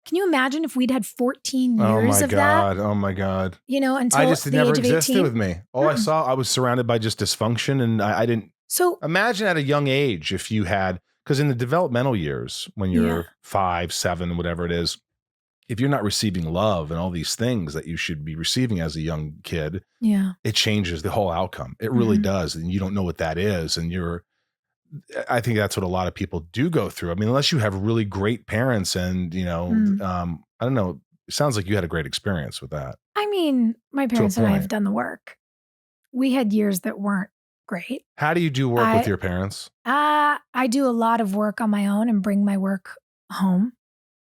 Can you imagine if we'd had 14 years of that? Oh my God. Until it the never age of existed 18? with me. All I saw, I was surrounded by just dysfunction, and I didn't. So imagine at a young age if you had, because in the developmental years, when you're 5, 7, whatever it is, if you're not receiving love and all these things that you should be receiving as a young kid, it changes the whole outcome. It really does. And you don't know what that is. And you're I think that's what a lot of people do go through. I mean, unless you have really great parents and, I don't know. It sounds like you had a great experience with that. I mean, my parents and I have point. done the work. We had years that weren't great. How do you do work with your parents? I do a lot of work on my own and bring my work home.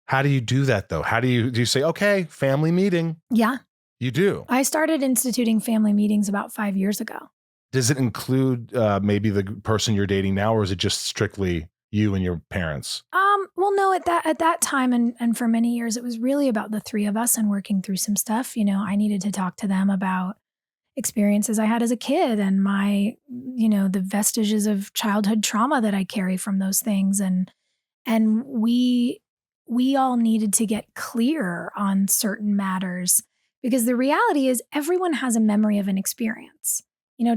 How do you do that though? Do you say, okay, family meeting? Yeah. You do? I started instituting family meetings about 5 years ago. Does it include maybe the person you're dating now, or is it just strictly you and your parents? Well, no, at that time and for many years, it was really about the three of us and working through some stuff. I needed to talk to them about experiences I had as a kid and my, the vestiges of childhood trauma that I carry from those things. And we all needed to get clear on certain matters, because the reality is everyone has a memory of an experience.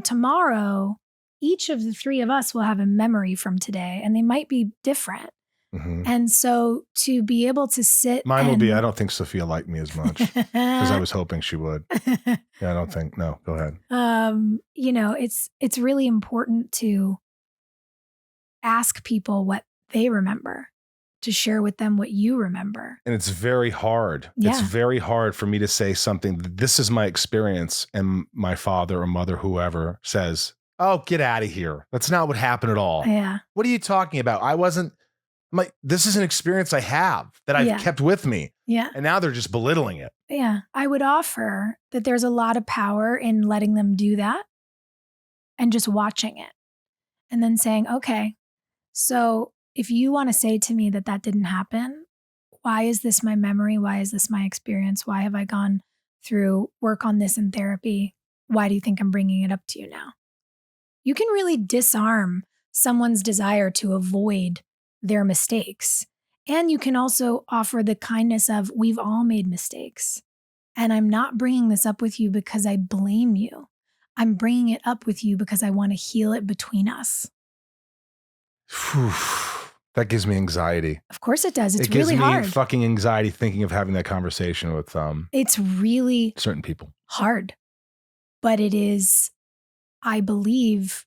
Tomorrow, each of the three of us will have a memory from today, and they might be different. Mm-hmm. And so to be able to sit, mine will be, I don't think Sophia liked me as much because I was hoping she would. Yeah, I don't think, no, go ahead. It's really important to ask people what they remember, to share with them what you remember. And it's very hard. Yeah. It's very hard for me to say something, this is my experience, and my father or mother, whoever, says, oh, get out of here. That's not what happened at all. Yeah. What are you talking about? I'm like, this is an experience I have that I've kept with me. Yeah. And now they're just belittling it. Yeah. I would offer that there's a lot of power in letting them do that and just watching it and then saying, okay, so if you want to say to me that didn't happen, why is this my memory? Why is this my experience? Why have I gone through work on this in therapy? Why do you think I'm bringing it up to you now? You can really disarm someone's desire to avoid their mistakes. And you can also offer the kindness of, we've all made mistakes. And I'm not bringing this up with you because I blame you. I'm bringing it up with you because I want to heal it between us. That gives me anxiety. Of course it does. It's really hard. It gives me fucking anxiety thinking of having that conversation with it's really certain people. Hard. But it is, I believe,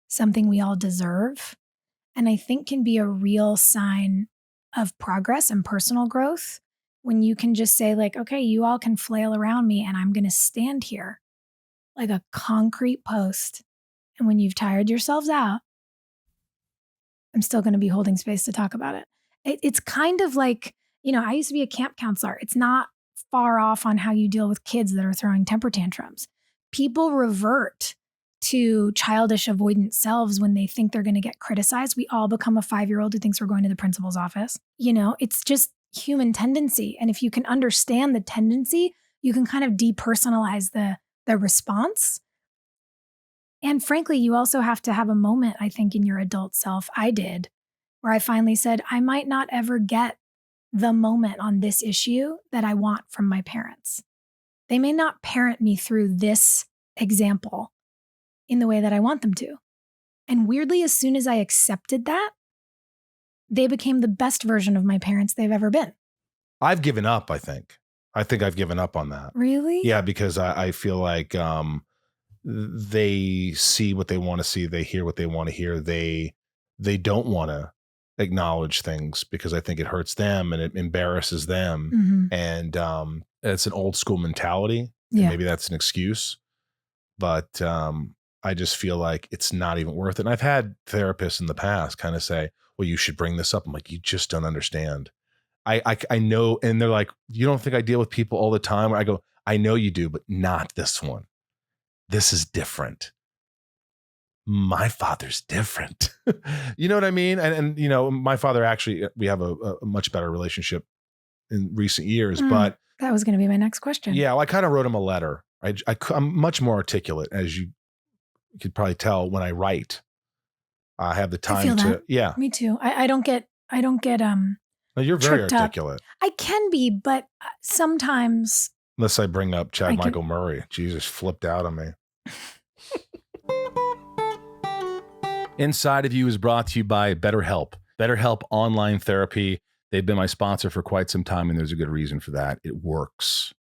something we all deserve. And I think can be a real sign of progress and personal growth when you can just say, like, okay, you all can flail around me and I'm going to stand here like a concrete post. And when you've tired yourselves out, I'm still going to be holding space to talk about it. It's kind of like, I used to be a camp counselor. It's not far off on how you deal with kids that are throwing temper tantrums. People revert to childish avoidant selves when they think they're going to get criticized. We all become a 5-year-old who thinks we're going to the principal's office. It's just human tendency. And if you can understand the tendency, you can kind of depersonalize the response. And frankly, you also have to have a moment, I think, in your adult self. I did, where I finally said, I might not ever get the moment on this issue that I want from my parents. They may not parent me through this example in the way that I want them to. And weirdly, as soon as I accepted that, they became the best version of my parents they've ever been. I've given up, I think. I've given up on that. Really? Yeah, because I feel like they see what they want to see. They hear what they want to hear. They don't want to acknowledge things because I think it hurts them and it embarrasses them. Mm-hmm. And it's an old school mentality. Yeah. Maybe that's an excuse. But I just feel like it's not even worth it. And I've had therapists in the past kind of say, well, you should bring this up. I'm like, you just don't understand. I know. And they're like, you don't think I deal with people all the time? I go, I know you do, but not this one. This is different. My father's different. You know what I mean? And my father, actually, we have a much better relationship in recent years, but that was going to be my next question. Yeah. Well, I kind of wrote him a letter. I'm much more articulate, as you could probably tell when I write. I have the time to, yeah. Me too. I don't get no, you're very articulate. I can be, but sometimes. Unless I bring up Chad Michael Murray. Jesus, flipped out on me. Inside of You is brought to you by BetterHelp. BetterHelp Online Therapy. They've been my sponsor for quite some time, and there's a good reason for that. It works.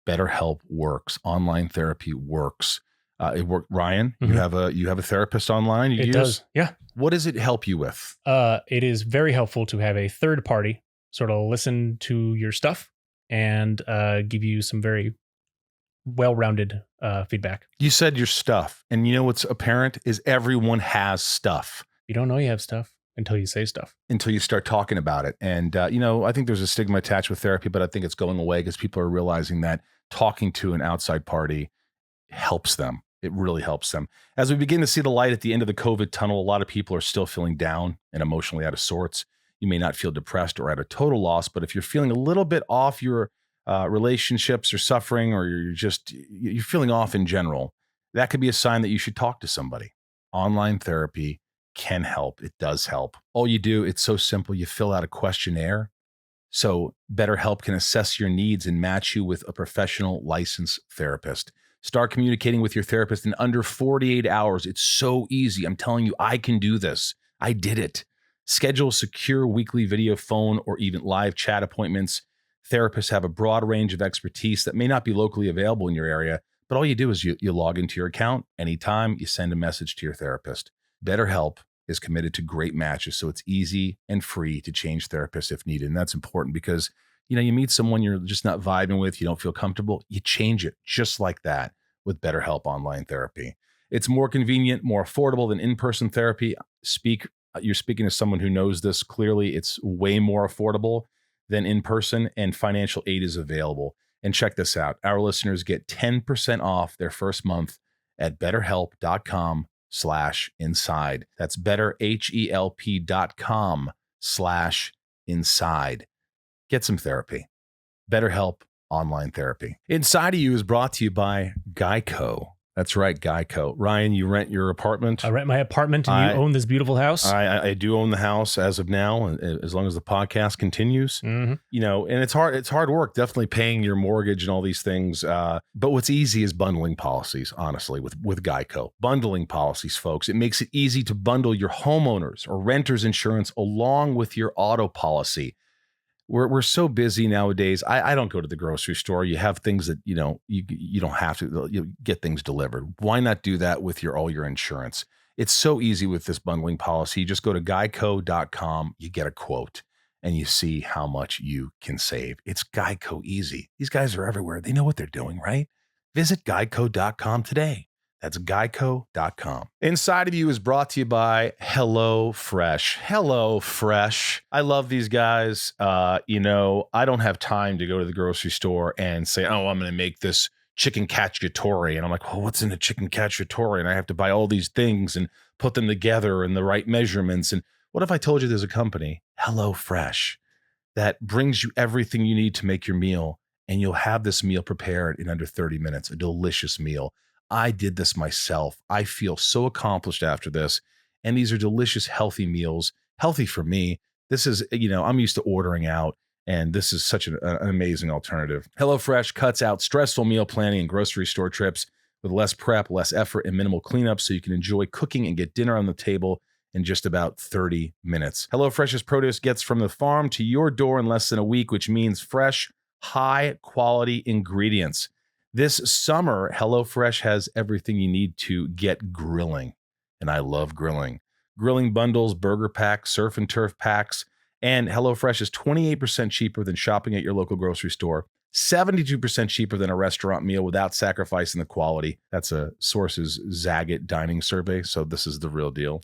BetterHelp works. Online therapy works. It worked. Ryan, Mhm. you have a therapist online. You It use? does. Yeah. What does it help you with? It is very helpful to have a third party sort of listen to your stuff and give you some very well-rounded feedback. You said your stuff, and you know what's apparent is everyone has stuff You don't know you have stuff until you say stuff. until you start talking about it. And I think there's a stigma attached with therapy, but I think it's going away because people are realizing that talking to an outside party helps them. It really helps them. As we begin to see the light at the end of the COVID tunnel, a lot of people are still feeling down and emotionally out of sorts. You may not feel depressed or at a total loss, but if you're feeling a little bit off your relationships or suffering, or you're feeling off in general, that could be a sign that you should talk to somebody. Online therapy can help. It does help. All you do, it's so simple. You fill out a questionnaire. So BetterHelp can assess your needs and match you with a professional licensed therapist. Start communicating with your therapist in under 48 hours. It's so easy. I'm telling you, I can do this. I did it. Schedule secure weekly video, phone, or even live chat appointments. Therapists have a broad range of expertise that may not be locally available in your area, but all you do is you log into your account anytime, you send a message to your therapist. BetterHelp is committed to great matches, so it's easy and free to change therapists if needed. And that's important because, you meet someone you're just not vibing with, you don't feel comfortable, you change it just like that with BetterHelp online therapy. It's more convenient, more affordable than in-person therapy. You're speaking to someone who knows this clearly. It's way more affordable than in-person, and financial aid is available. And check this out. Our listeners get 10% off their first month at betterhelp.com/inside. That's betterhelp.com/inside. Get some therapy. BetterHelp online therapy. Inside of You is brought to you by Geico. That's right, Geico. Ryan, you rent your apartment. I rent my apartment and you own this beautiful house. I do own the house as of now, as long as the podcast continues. Mm-hmm. And it's hard work, definitely paying your mortgage and all these things. But what's easy is bundling policies, honestly, with Geico. Bundling policies, folks. It makes it easy to bundle your homeowners or renters insurance along with your auto policy. We're so busy nowadays. I don't go to the grocery store. You have things that, you don't have to, you get things delivered. Why not do that with all your insurance? It's so easy with this bundling policy. You just go to geico.com, you get a quote, and you see how much you can save. It's Geico easy. These guys are everywhere. They know what they're doing, right? Visit geico.com today. That's geico.com. Inside of You is brought to you by HelloFresh. HelloFresh. I love these guys. I don't have time to go to the grocery store and say, oh, I'm going to make this chicken cacciatore. And I'm like, well, what's in a chicken cacciatore? And I have to buy all these things and put them together in the right measurements. And what if I told you there's a company, HelloFresh, that brings you everything you need to make your meal, and you'll have this meal prepared in under 30 minutes, a delicious meal. I did this myself. I feel so accomplished after this. And these are delicious, healthy meals, healthy for me. This is, I'm used to ordering out, and this is such an amazing alternative. HelloFresh cuts out stressful meal planning and grocery store trips with less prep, less effort, and minimal cleanup, so you can enjoy cooking and get dinner on the table in just about 30 minutes. HelloFresh's produce gets from the farm to your door in less than a week, which means fresh, high-quality ingredients. This summer, HelloFresh has everything you need to get grilling, and I love grilling. Grilling bundles, burger packs, surf and turf packs, and HelloFresh is 28% cheaper than shopping at your local grocery store, 72% cheaper than a restaurant meal without sacrificing the quality. That's a Source's Zagat dining survey, so this is the real deal.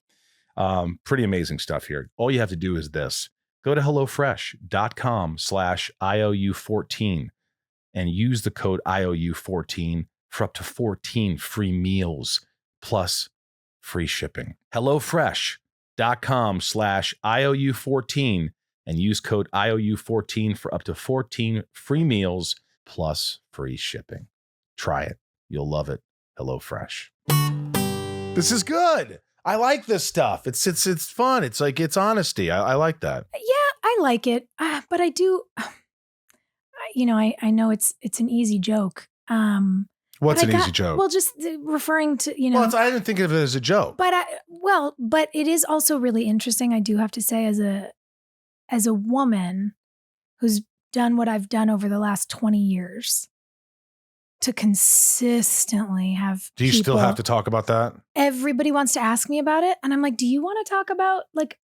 Pretty amazing stuff here. All you have to do is this. Go to HelloFresh.com/IOU14 and use the code IOU14 for up to 14 free meals plus free shipping. HelloFresh.com/IOU14 and use code IOU14 for up to 14 free meals plus free shipping. Try it. You'll love it. HelloFresh. This is good. I like this stuff. It's fun. It's like, it's honesty. I like that. Yeah, I like it. But I do, I know it's an easy joke. What's an easy joke? Well, just referring to, Well, I didn't think of it as a joke. But but it is also really interesting, I do have to say, as a woman who's done what I've done over the last 20 years, to consistently have Do you still people- have to talk about that? Everybody wants to ask me about it. And I'm like, do you want to talk about like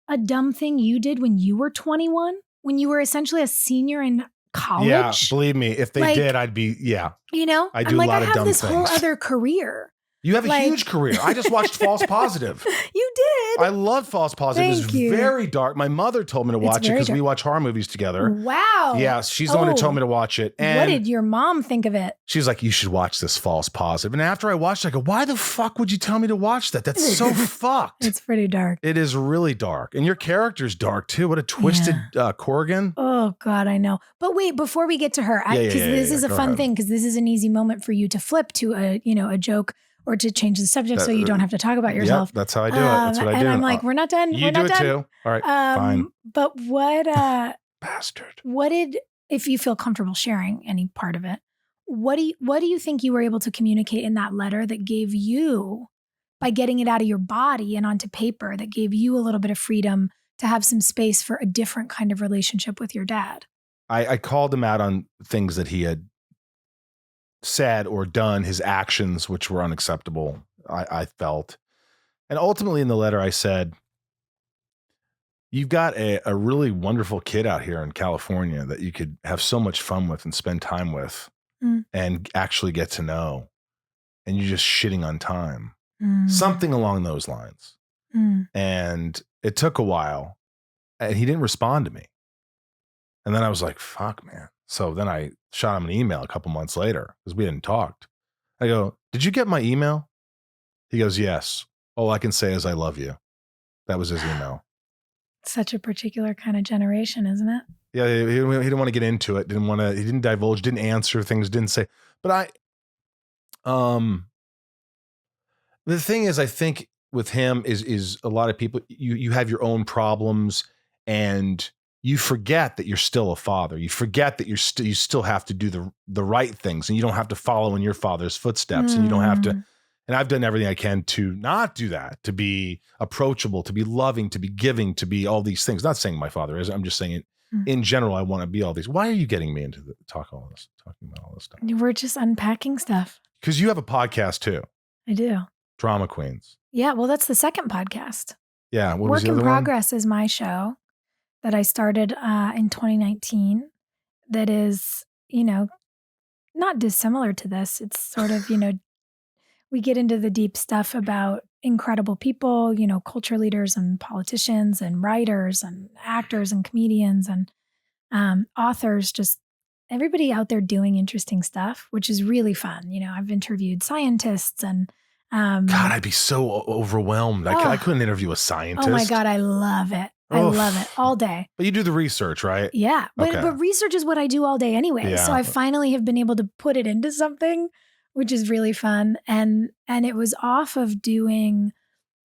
a dumb thing you did when you were 21? When you were essentially a senior in college? Yeah, believe me, if they Like- did, I'd be, You know? I do I'm like, a lot I of have dumb this whole things. other career. You have a Like- huge career. I just watched False Positive. You did? I love False Positive. Thank It's you. very dark. My mother told me to It's watch it very because we dark. watch horror movies together. Wow. Yeah, she's the one who told me to watch it. And What did your mom think of it? she's like, you should watch this False Positive. And after I watched it, I go, why the fuck would you tell me to watch that? That's so fucked. It's pretty dark. It is really dark. And your character's dark too. What a twisted Corrigan. Oh God, I know. But wait, before we get to her, because this is a Go fun ahead. thing, because this is an easy moment for you to flip to a joke or to change the subject so you don't have to talk about yourself. Yep, that's how I do it. That's what I do. And I'm like, we're not done. you we're do not it done. too. All right, fine. But Bastard. what did, if you feel comfortable sharing any part of it, what do you think you were able to communicate in that letter that gave you, by getting it out of your body and onto paper, that gave you a little bit of freedom to have some space for a different kind of relationship with your dad? I called him out on things that he had said or done, his actions, which were unacceptable, I felt. And ultimately in the letter, I said, you've got a really wonderful kid out here in California that you could have so much fun with and spend time with and actually get to know. And you're just shitting on time. Something along those lines. And it took a while and he didn't respond to me. And then I was like, fuck, man. So then I shot him an email a couple months later because we hadn't talked. I go, did you get my email? He goes, yes. All I can say is I love you. That was his email. Such a particular kind of generation, isn't it? Yeah, he didn't want to get into it. He didn't divulge, didn't answer things, didn't say. But the thing is, I think with him is a lot of people, you have your own problems and you forget that you're still a father. You forget that you still have to do the right things and you don't have to follow in your father's footsteps and you don't have to. And I've done everything I can to not do that, to be approachable, to be loving, to be giving, to be all these things. Not saying my father is. I'm just saying it in general. I want to be all these. Why are you getting me into talking about all this stuff? We're just unpacking stuff. Because you have a podcast too. I do. Drama Queens. Yeah. Well, that's the second podcast. Yeah. What was Work the in other one? Progress is my show that I started in 2019. That is, not dissimilar to this. It's sort of, we get into the deep stuff about incredible people, culture leaders and politicians and writers and actors and comedians and authors, just everybody out there doing interesting stuff, which is really fun. I've interviewed scientists and God, I'd be so overwhelmed. I couldn't interview a scientist. oh my God, I love it. I love it all day. But you do the research, right? Yeah. But, Okay. but research is what I do all day anyway. Yeah. So I finally have been able to put it into something, which is really fun. And it was off of doing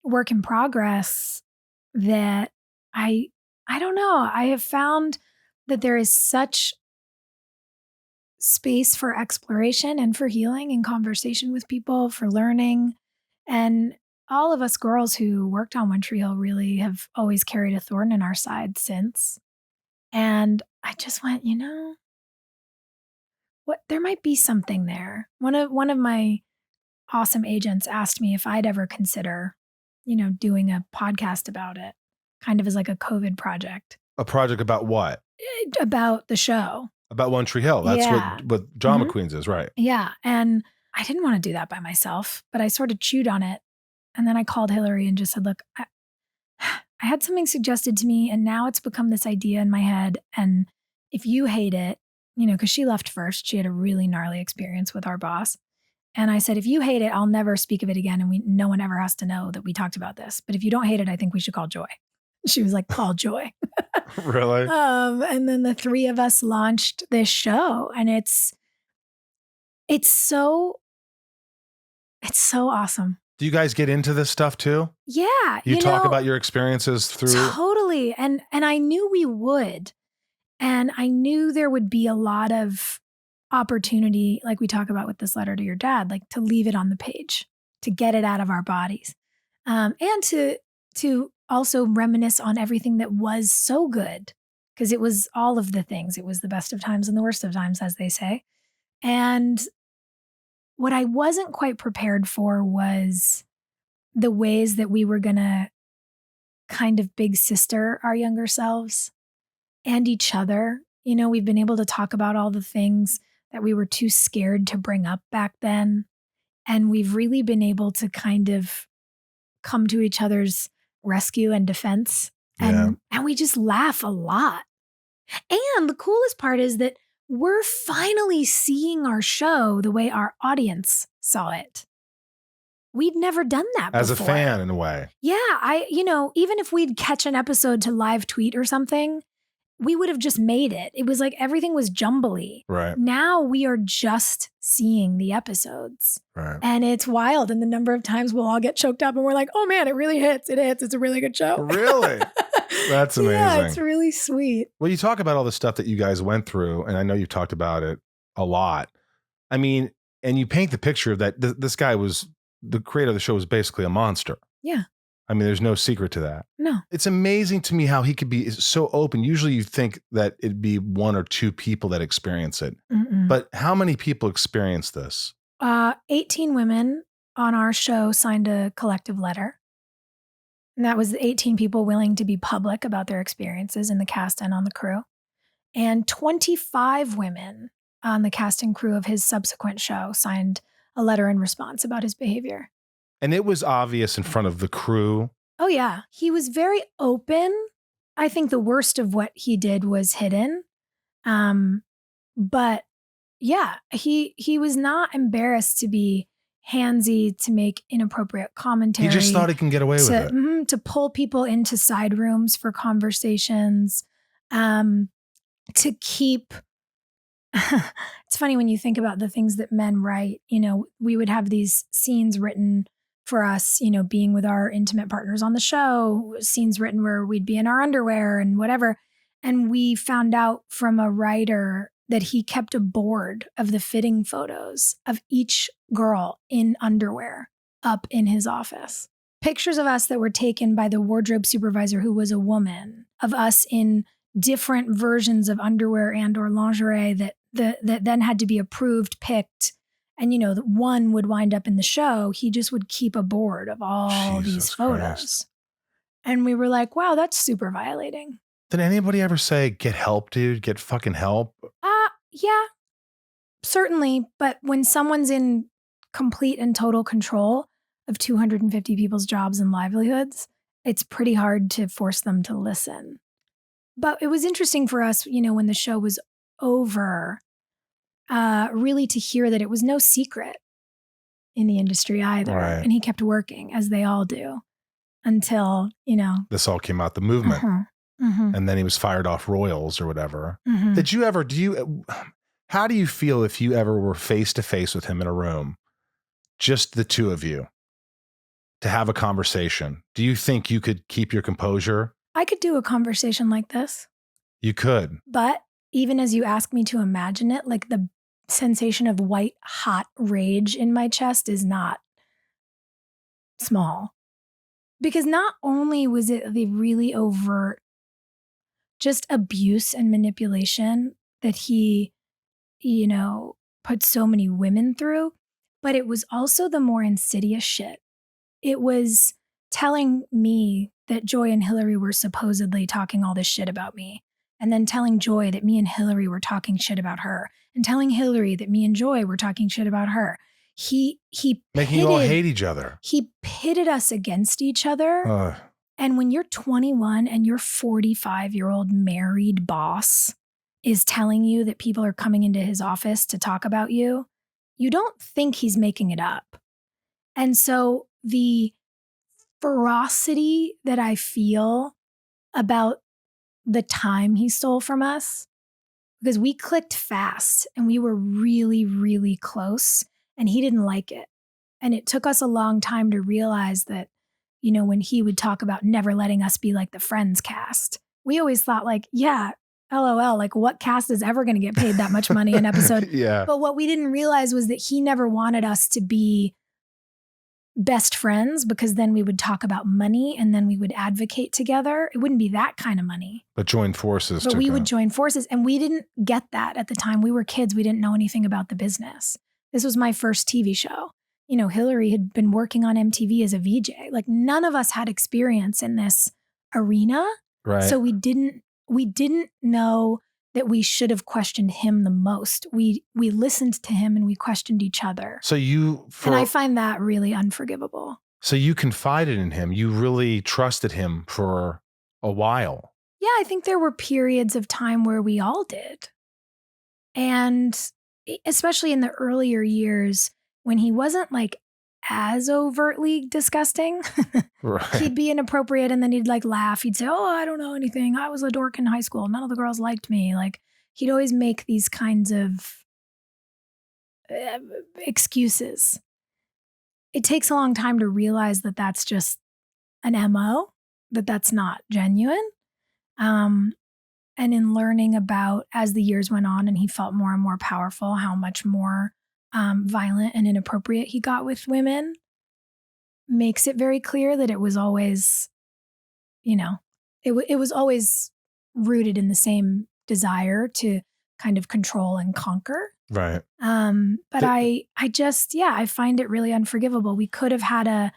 Work in Progress that I don't know. I have found that there is such space for exploration and for healing and conversation with people, for learning. And all of us girls who worked on One Tree Hill really have always carried a thorn in our side since. And I just went, what, there might be something there. One of my awesome agents asked me if I'd ever consider, doing a podcast about it, kind of as like a COVID project. A project about what? About the show. About One Tree Hill. That's Yeah. what Drama Queens is, right? Yeah. And I didn't want to do that by myself, but I sort of chewed on it. And then I called Hillary and just said, look, I had something suggested to me and now it's become this idea in my head. And if you hate it, because she left first, she had a really gnarly experience with our boss. And I said, if you hate it, I'll never speak of it again. And no one ever has to know that we talked about this. But if you don't hate it, I think we should call Joy. She was like, call Joy. Really? And then the three of us launched this show, and it's so awesome. Do you guys get into this stuff too? Yeah. You talk about your experiences through. Totally. And I knew we would. And I knew there would be a lot of opportunity, like we talk about with this letter to your dad, like to leave it on the page, to get it out of our bodies. And to also reminisce on everything that was so good, because it was all of the things. It was the best of times and the worst of times, as they say. And what I wasn't quite prepared for was the ways that we were going to kind of big sister our younger selves and each other. You know, we've been able to talk about all the things that we were too scared to bring up back then. And we've really been able to kind of come to each other's rescue and defense. And we just laugh a lot. And the coolest part is that we're finally seeing our show the way our audience saw it. We'd never done that as before. a fan, in a way. Yeah, even if we'd catch an episode to live tweet or something, we would have just made it. It was like everything was jumbly. Right. Now we are just seeing the episodes. Right. And it's wild. And the number of times we'll all get choked up and we're like, oh man, it really hits. It hits. It's a really good show. Really? That's amazing. Yeah, it's really sweet. Well, you talk about all the stuff that you guys went through, and I know you've talked about it a lot. I mean, and you paint the picture of that this guy was, the creator of the show was basically a monster. Yeah. I mean, there's no secret to that. No. It's amazing to me how he could be so open. Usually you think that it'd be one or two people that experience it. Mm-mm. But how many people experience this? 18 women on our show signed a collective letter. And that was 18 people willing to be public about their experiences in the cast and on the crew. And 25 women on the cast and crew of his subsequent show signed a letter in response about his behavior. And it was obvious in front of the crew. Oh, yeah. He was very open. I think the worst of what he did was hidden. But yeah, he was not embarrassed to be handsy, to make inappropriate commentary. He just thought he can get away with it. To pull people into side rooms for conversations, to keep... It's funny when you think about the things that men write. You know, we would have these scenes written for us, you know, being with our intimate partners on the show, scenes written where we'd be in our underwear and whatever. And we found out from a writer that he kept a board of the fitting photos of each girl in underwear up in his office. Pictures of us that were taken by the wardrobe supervisor, who was a woman, of us in different versions of underwear and or lingerie that then had to be approved, picked. And, you know, one would wind up in the show. He just would keep a board of all these photos. Christ. And we were like, wow, that's super violating. Did anybody ever say, get help, dude? Get fucking help? Yeah, certainly. But when someone's in complete and total control of 250 people's jobs and livelihoods, it's pretty hard to force them to listen. But it was interesting for us, you know, when the show was over, really to hear that it was no secret in the industry either. Right. And he kept working, as they all do, until, you know. This all came out, the movement. And then he was fired off Royals or whatever. How do you feel if you ever were face to face with him in a room, just the two of you, to have a conversation? Do you think you could keep your composure? I could do a conversation like this. You could. But even as you ask me to imagine it, like the sensation of white hot rage in my chest is not small. Because not only was it the really overt just abuse and manipulation that he, you know, put so many women through, but it was also the more insidious shit. It was telling me that Joy and Hillary were supposedly talking all this shit about me, and then telling Joy that me and Hillary were talking shit about her, and telling Hillary that me and Joy were talking shit about her. He making you all hate each other. He pitted us against each other. And when you're 21 and your 45-year-old married boss is telling you that people are coming into his office to talk about you, you don't think he's making it up. And so the ferocity that I feel about the time he stole from us, because we clicked fast and we were really, really close, and he didn't like it. And it took us a long time to realize that, you know, when he would talk about never letting us be like the Friends cast, we always thought like, yeah, LOL, like what cast is ever going to get paid that much money an episode? Yeah. But what we didn't realize was that he never wanted us to be best friends, because then we would talk about money and then we would advocate together. It wouldn't be that kind of money. But join forces. But we would join forces, and we didn't get that at the time. We were kids. We didn't know anything about the business. This was my first TV show. You know, Hillary had been working on MTV as a VJ. Like none of us had experience in this arena. Right. So we didn't know that we should have questioned him the most. We listened to him and we questioned each other. So and I find that really unforgivable. So you confided in him. You really trusted him for a while. Yeah, I think there were periods of time where we all did. And especially in the earlier years when he wasn't like as overtly disgusting, Right. He'd be inappropriate and then he'd like laugh. He'd say, oh, I don't know anything. I was a dork in high school. None of the girls liked me. Like he'd always make these kinds of excuses. It takes a long time to realize that that's just an MO, that that's not genuine. And in learning about, as the years went on and he felt more and more powerful, how much more violent and inappropriate he got with women, makes it very clear that it was always, you know, it was always rooted in the same desire to kind of control and conquer. Right. But I find it really unforgivable. We could have had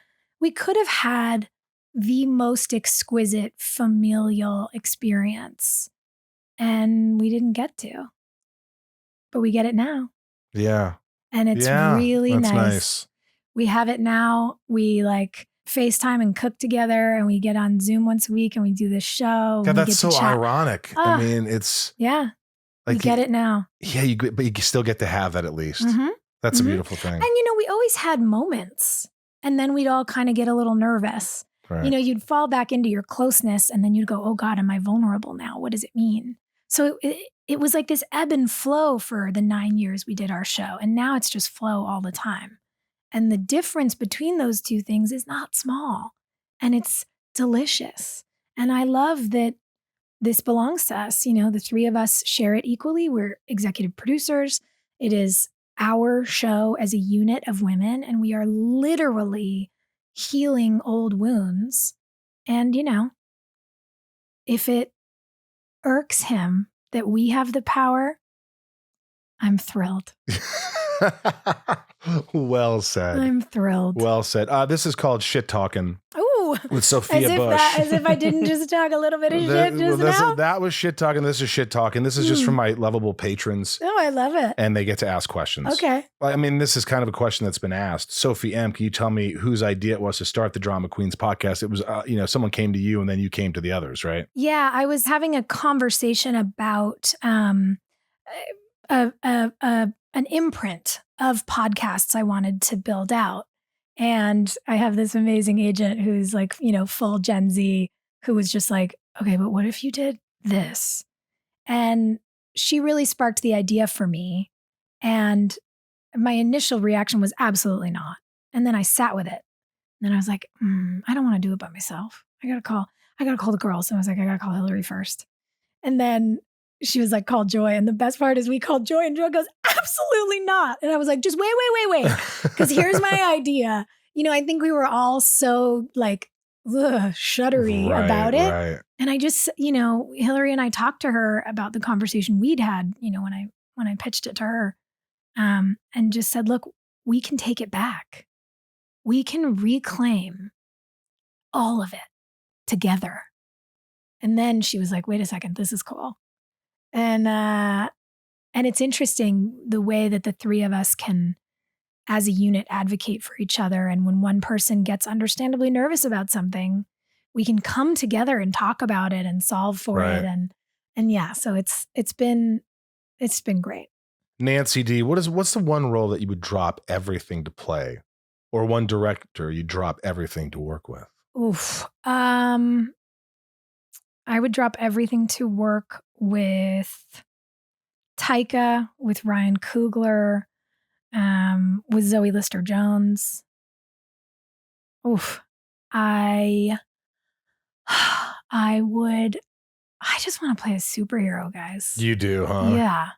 the most exquisite familial experience and we didn't get to, but we get it now. Yeah. And it's really that's nice. We have it now. We like FaceTime and cook together and we get on Zoom once a week and we do this show. God, that's so ironic. I mean, it's like we get it now. Yeah, but you still get to have that at least. Mm-hmm. That's a beautiful thing. And you know, we always had moments and then we'd all kind of get a little nervous. Right. You know, you'd fall back into your closeness and then you'd go, oh God, am I vulnerable now? What does it mean? So it was like this ebb and flow for the 9 years we did our show. And now it's just flow all the time. And the difference between those two things is not small. And it's delicious. And I love that this belongs to us. You know, the three of us share it equally. We're executive producers. It is our show as a unit of women. And we are literally healing old wounds. And, you know, if it irks him that we have the power, I'm thrilled. Well said. I'm thrilled. Well said. This is called Shit Talking. Ooh. With Sophia Bush. As if I didn't just talk a little bit of shit now. That was Shit Talking. This is Shit Talking. This is just from my lovable patrons. Oh, I love it. And they get to ask questions. Okay. I mean, this is kind of a question that's been asked. Sophie M., can you tell me whose idea it was to start the Drama Queens podcast? It was, someone came to you and then you came to the others, right? Yeah, I was having a conversation about an imprint of podcasts I wanted to build out. And I have this amazing agent who's like, you know, full Gen Z, who was just like, okay, but what if you did this? And she really sparked the idea for me. And my initial reaction was absolutely not. And then I sat with it. And then I was like, I don't want to do it by myself. I got to call the girls. And I was like, I got to call Hillary first. And then she was like, call Joy. And the best part is we called Joy and Joy goes, absolutely not. And I was like, just wait. Because here's my idea. You know, I think we were all so like shuddery about it. Right. And I just, you know, Hillary and I talked to her about the conversation we'd had, you know, when I pitched it to her and just said, look, we can take it back. We can reclaim all of it together. And then she was like, wait a second, this is cool. And it's interesting the way that the three of us can, as a unit, advocate for each other. And when one person gets understandably nervous about something, we can come together and talk about it and solve for it. And yeah, so it's been great. Nancy D, what's the one role that you would drop everything to play, or one director you drop everything to work with? Oof. I would drop everything to work with Taika, with Ryan Coogler, with Zoe Lister-Jones. Oof. I just want to play a superhero, guys. You do, huh? Yeah.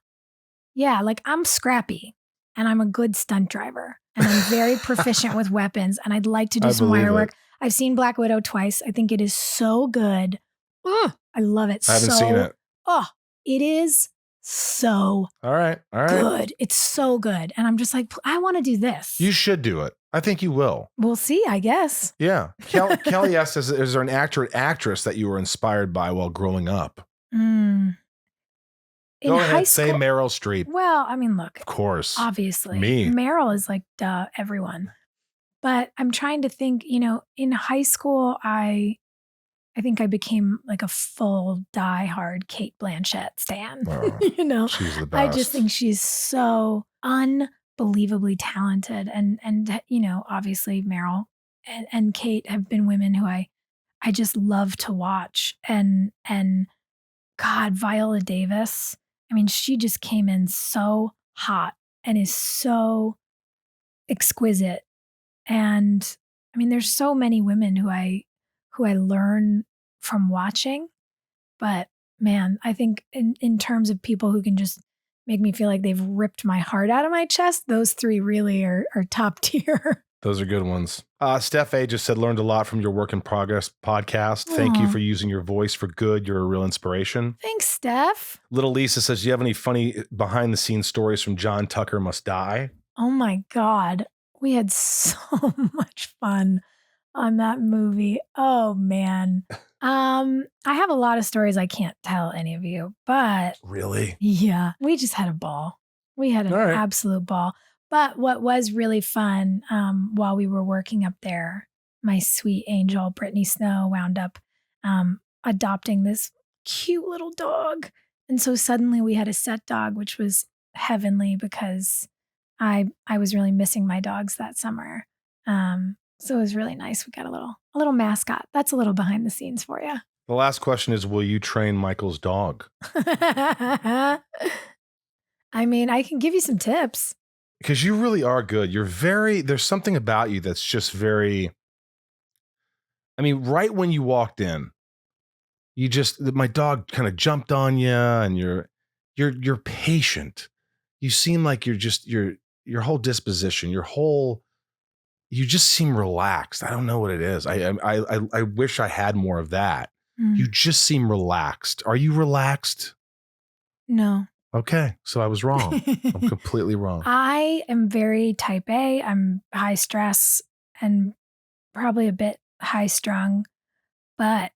Yeah, like I'm scrappy and I'm a good stunt driver and I'm very proficient with weapons and I'd like to do some wire work. I've seen Black Widow twice. I think it is so good. Oh, I love it. I haven't seen it. Oh, it is so All right. good. It's so good. And I'm just like, I want to do this. You should do it. I think you will. We'll see, I guess. Yeah. Kelly asks, is there an actor or actress that you were inspired by while growing up? In Go high ahead, school, say Meryl Streep. well, I mean, look, Of course. obviously. Me. Meryl is like, duh, everyone. But I'm trying to think, in high school, I think I became like a full diehard Kate Blanchett stan. Oh, she's the best. I just think she's so unbelievably talented. And obviously Meryl and Kate have been women who I just love to watch. And God, Viola Davis, I mean, she just came in so hot and is so exquisite. And I mean, there's so many women who I learn from watching, but man, I think in terms of people who can just make me feel like they've ripped my heart out of my chest, those three really are top tier. Those are good ones. Steph A just said, learned a lot from your Work in Progress podcast. Thank you for using your voice for good. You're a real inspiration. Thanks, Steph. Little Lisa says, do you have any funny behind the scenes stories from John Tucker Must Die? Oh my God. We had so much fun on that movie. Oh man. I have a lot of stories I can't tell any of you, but Really? yeah, we just had a ball. We had an absolute ball. But what was really fun while we were working up there, my sweet angel, Brittany Snow, wound up adopting this cute little dog. And so suddenly we had a set dog, which was heavenly because I was really missing my dogs that summer. So it was really nice. We got a little mascot. That's a little behind the scenes for you. The last question is, will you train Michael's dog? I mean, I can give you some tips. Because you really are good. There's something about you that's just very, I mean, right when you walked in, my dog kind of jumped on you and you're patient. You seem like your whole disposition, you just seem relaxed. I don't know what it is. I wish I had more of that. You just seem relaxed. Are you relaxed? No. Okay. So I was wrong. I'm completely wrong. I am very type A. I'm high stress and probably a bit high strung, but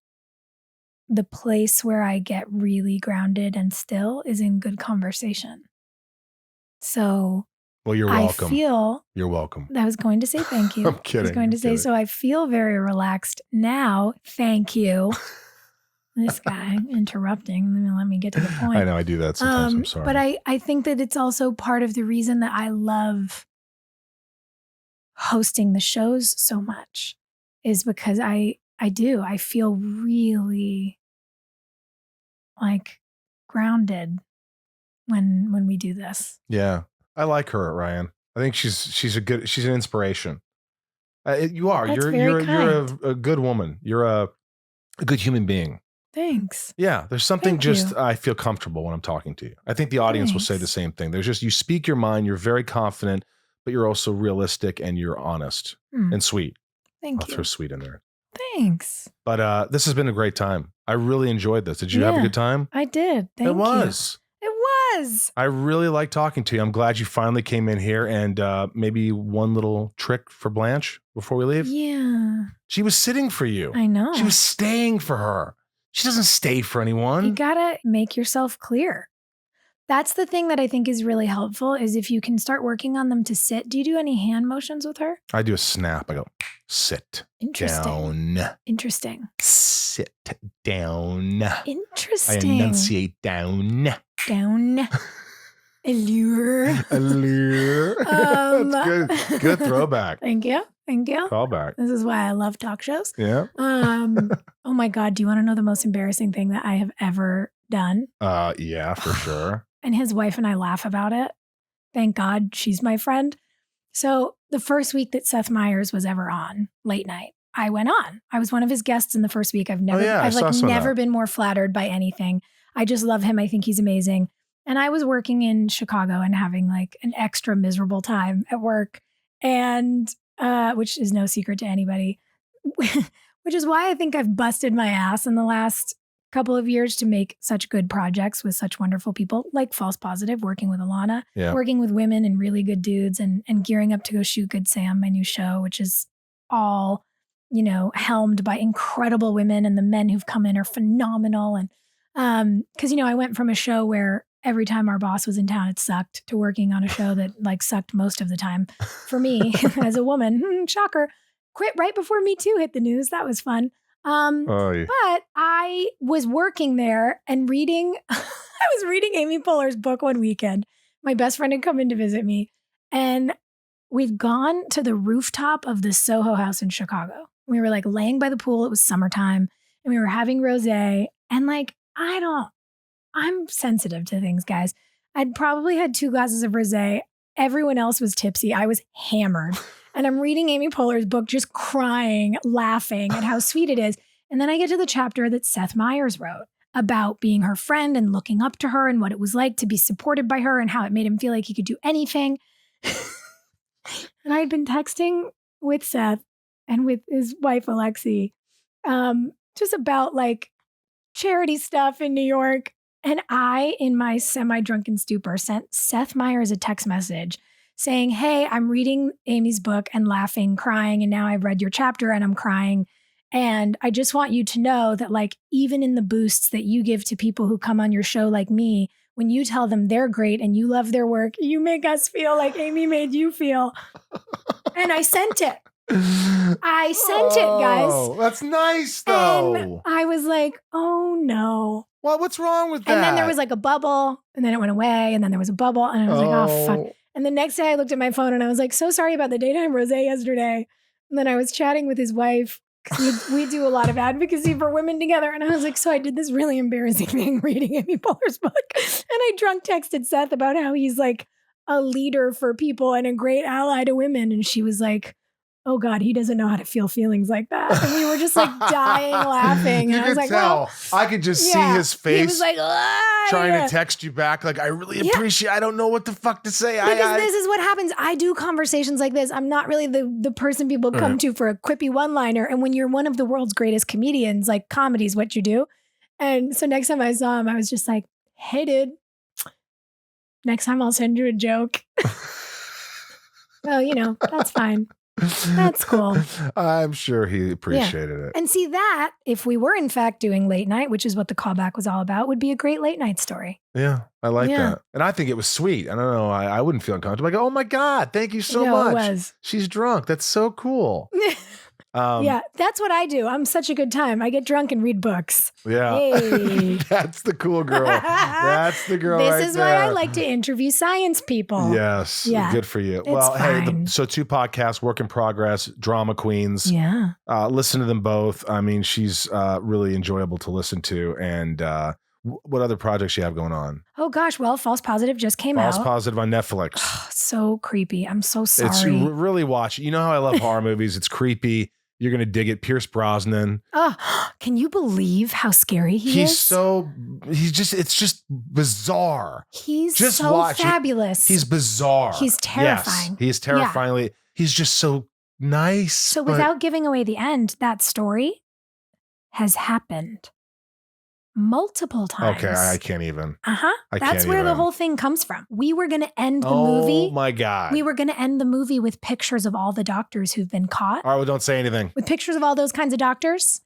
the place where I get really grounded and still is in good conversation. So well, you're welcome. I feel you're welcome. I was going to say thank you. I'm kidding. I was going to say, so I feel very relaxed now. Thank you. This guy interrupting. Let me get to the point. I know I do that sometimes. I'm sorry. But I think that it's also part of the reason that I love hosting the shows so much is because I feel really like grounded when we do this. Yeah. I like her, Ryan. I think she's an inspiration. You are. That's You're kind. a good woman. You're a good human being. Thanks. Yeah, there's something I feel comfortable when I'm talking to you. I think the audience will say the same thing. There's just, you speak your mind, you're very confident, but you're also realistic and you're honest and sweet. Thank you. I'll throw sweet in there. Thanks. But this has been a great time. I really enjoyed this. Did you have a good time? I did. Thank you. It was. was. I really like talking to you. I'm glad you finally came in here, and maybe one little trick for Blanche before we leave. Yeah. She was sitting for you. I know. She was staying for her. She doesn't stay for anyone. You gotta make yourself clear. That's the thing that I think is really helpful is if you can start working on them to sit. Do you do any hand motions with her? I do a snap. I go, sit down. Interesting. Sit down. Interesting. I enunciate down. Down. Allure. That's good. Good throwback. Thank you. Callback. This is why I love talk shows. Yeah. Oh my God. Do you want to know the most embarrassing thing that I have ever done? Yeah, for sure. And his wife and I laugh about it. Thank God she's my friend. So the first week that Seth Meyers was ever on late night, I went on. I was one of his guests in the first week. I've never been more flattered by anything. I just love him. I think he's amazing. And I was working in Chicago and having like an extra miserable time at work, and which is no secret to anybody, which is why I think I've busted my ass in the last couple of years to make such good projects with such wonderful people, like False Positive, working with Alana, working with women and really good dudes, and gearing up to go shoot Good Sam, my new show, which is all, helmed by incredible women, and the men who've come in are phenomenal. And because, I went from a show where every time our boss was in town, it sucked, to working on a show that sucked most of the time for me as a woman. Shocker. Quit right before Me Too hit the news. That was fun. But I was working there and reading, I was reading Amy Poehler's book one weekend. My best friend had come in to visit me, and we'd gone to the rooftop of the Soho House in Chicago. We were laying by the pool. It was summertime, and we were having rosé. And I'm sensitive to things, guys. I'd probably had 2 glasses of rosé. Everyone else was tipsy. I was hammered. And I'm reading Amy Poehler's book, just crying, laughing at how sweet it is. And then I get to the chapter that Seth Meyers wrote about being her friend and looking up to her and what it was like to be supported by her and how it made him feel like he could do anything. And I had been texting with Seth and with his wife, Alexi, just about charity stuff in New York. And I, in my semi-drunken stupor, sent Seth Meyers a text message saying, hey, I'm reading Amy's book and laughing, crying, and now I've read your chapter and I'm crying. And I just want you to know that even in the boosts that you give to people who come on your show like me, when you tell them they're great and you love their work, you make us feel like Amy made you feel. And I sent it. I sent it, guys. Oh, that's nice, though. And I was like, oh, no. Well, what's wrong with that? And then there was a bubble, and then it went away, and then there was a bubble, and I was like, oh, fuck. And the next day I looked at my phone, and I was like, so sorry about the daytime rosé yesterday. And then I was chatting with his wife, because we do a lot of advocacy for women together. And I was like, so I did this really embarrassing thing reading Amy Poehler's book. And I drunk texted Seth about how he's a leader for people and a great ally to women. And she was like, oh God, he doesn't know how to feel feelings like that. And we were just dying laughing. And I was like, tell. Well, I could just see his face. He was like, trying to text you back. I really appreciate, I don't know what the fuck to say. Because this is what happens. I do conversations like this. I'm not really the person people come to for a quippy one-liner. And when you're one of the world's greatest comedians, comedy is what you do. And so next time I saw him, I was just like, hey, dude, next time I'll send you a joke. Well, that's fine. That's cool. I'm sure he appreciated it. And see that, if we were in fact doing late night, which is what the callback was all about, would be a great late night story. Yeah, I like that. And I think it was sweet. I don't know. I wouldn't feel uncomfortable. I go, oh my God, thank you so much. It was. She's drunk. That's so cool. Yeah, that's what I do. I'm such a good time. I get drunk and read books. Yeah. Hey. That's the cool girl. That's the girl This is why I like to interview science people. Yes. Yeah. Good for you. It's fine. So 2 podcasts, Work in Progress, Drama Queens. Yeah. Listen to them both. I mean, she's really enjoyable to listen to. And what other projects you have going on? Oh gosh, well, False Positive just came out. False Positive on Netflix. So creepy. I'm so sorry. It's really watch. You know how I love horror movies. It's creepy. You're going to dig it. Pierce Brosnan. Oh, can you believe how scary he is? It's just bizarre. He's just so watch. fabulous. He's bizarre. He's terrifying. Yes, he is terrifyingly. He's just so nice. So without giving away the end, that story has happened multiple times. Okay, I can't even. That's where the whole thing comes from. We were going to end the movie. Oh my God. We were going to end the movie with pictures of all the doctors who've been caught. All right, well, don't say anything. With pictures of all those kinds of doctors.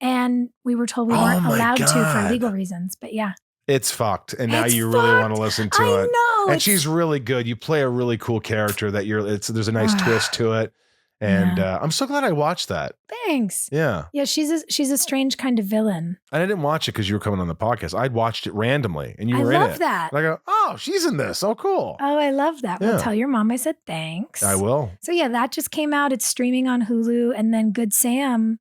And we were told we weren't allowed to for legal reasons. But yeah. It's fucked. And now you really want to listen to it. I know. And she's really good. You play a really cool character that there's a nice twist to it. And I'm so glad I watched that. Thanks. Yeah. Yeah, she's a strange kind of villain. And I didn't watch it because you were coming on the podcast. I'd watched it randomly and you were in it. I love that. And I go, oh, she's in this. Oh, cool. Oh, I love that. Well, tell your mom I said thanks. I will. So yeah, that just came out. It's streaming on Hulu. And then Good Sam.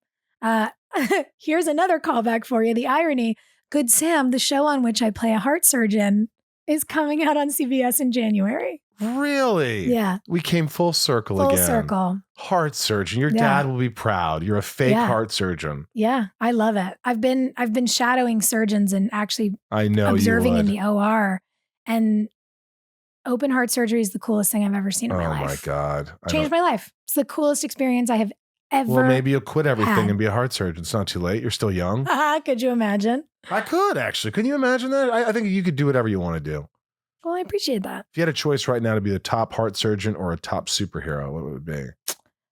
Here's another callback for you. The irony. Good Sam, the show on which I play a heart surgeon, is coming out on CBS in January. Really? Yeah. We came full circle again. Full circle. Heart surgeon. Your dad will be proud. You're a fake heart surgeon. Yeah, I love it. I've been shadowing surgeons and actually observing in the OR. And open heart surgery is the coolest thing I've ever seen in my life. Oh my God. Changed my life. It's the coolest experience I have ever. Well, maybe you'll quit everything had. and be a heart surgeon. It's not too late. You're still young. Could you imagine? I could, actually. Can you imagine that? I think you could do whatever you want to do. Well, I appreciate that. If you had a choice right now to be the top heart surgeon or a top superhero, what would it be?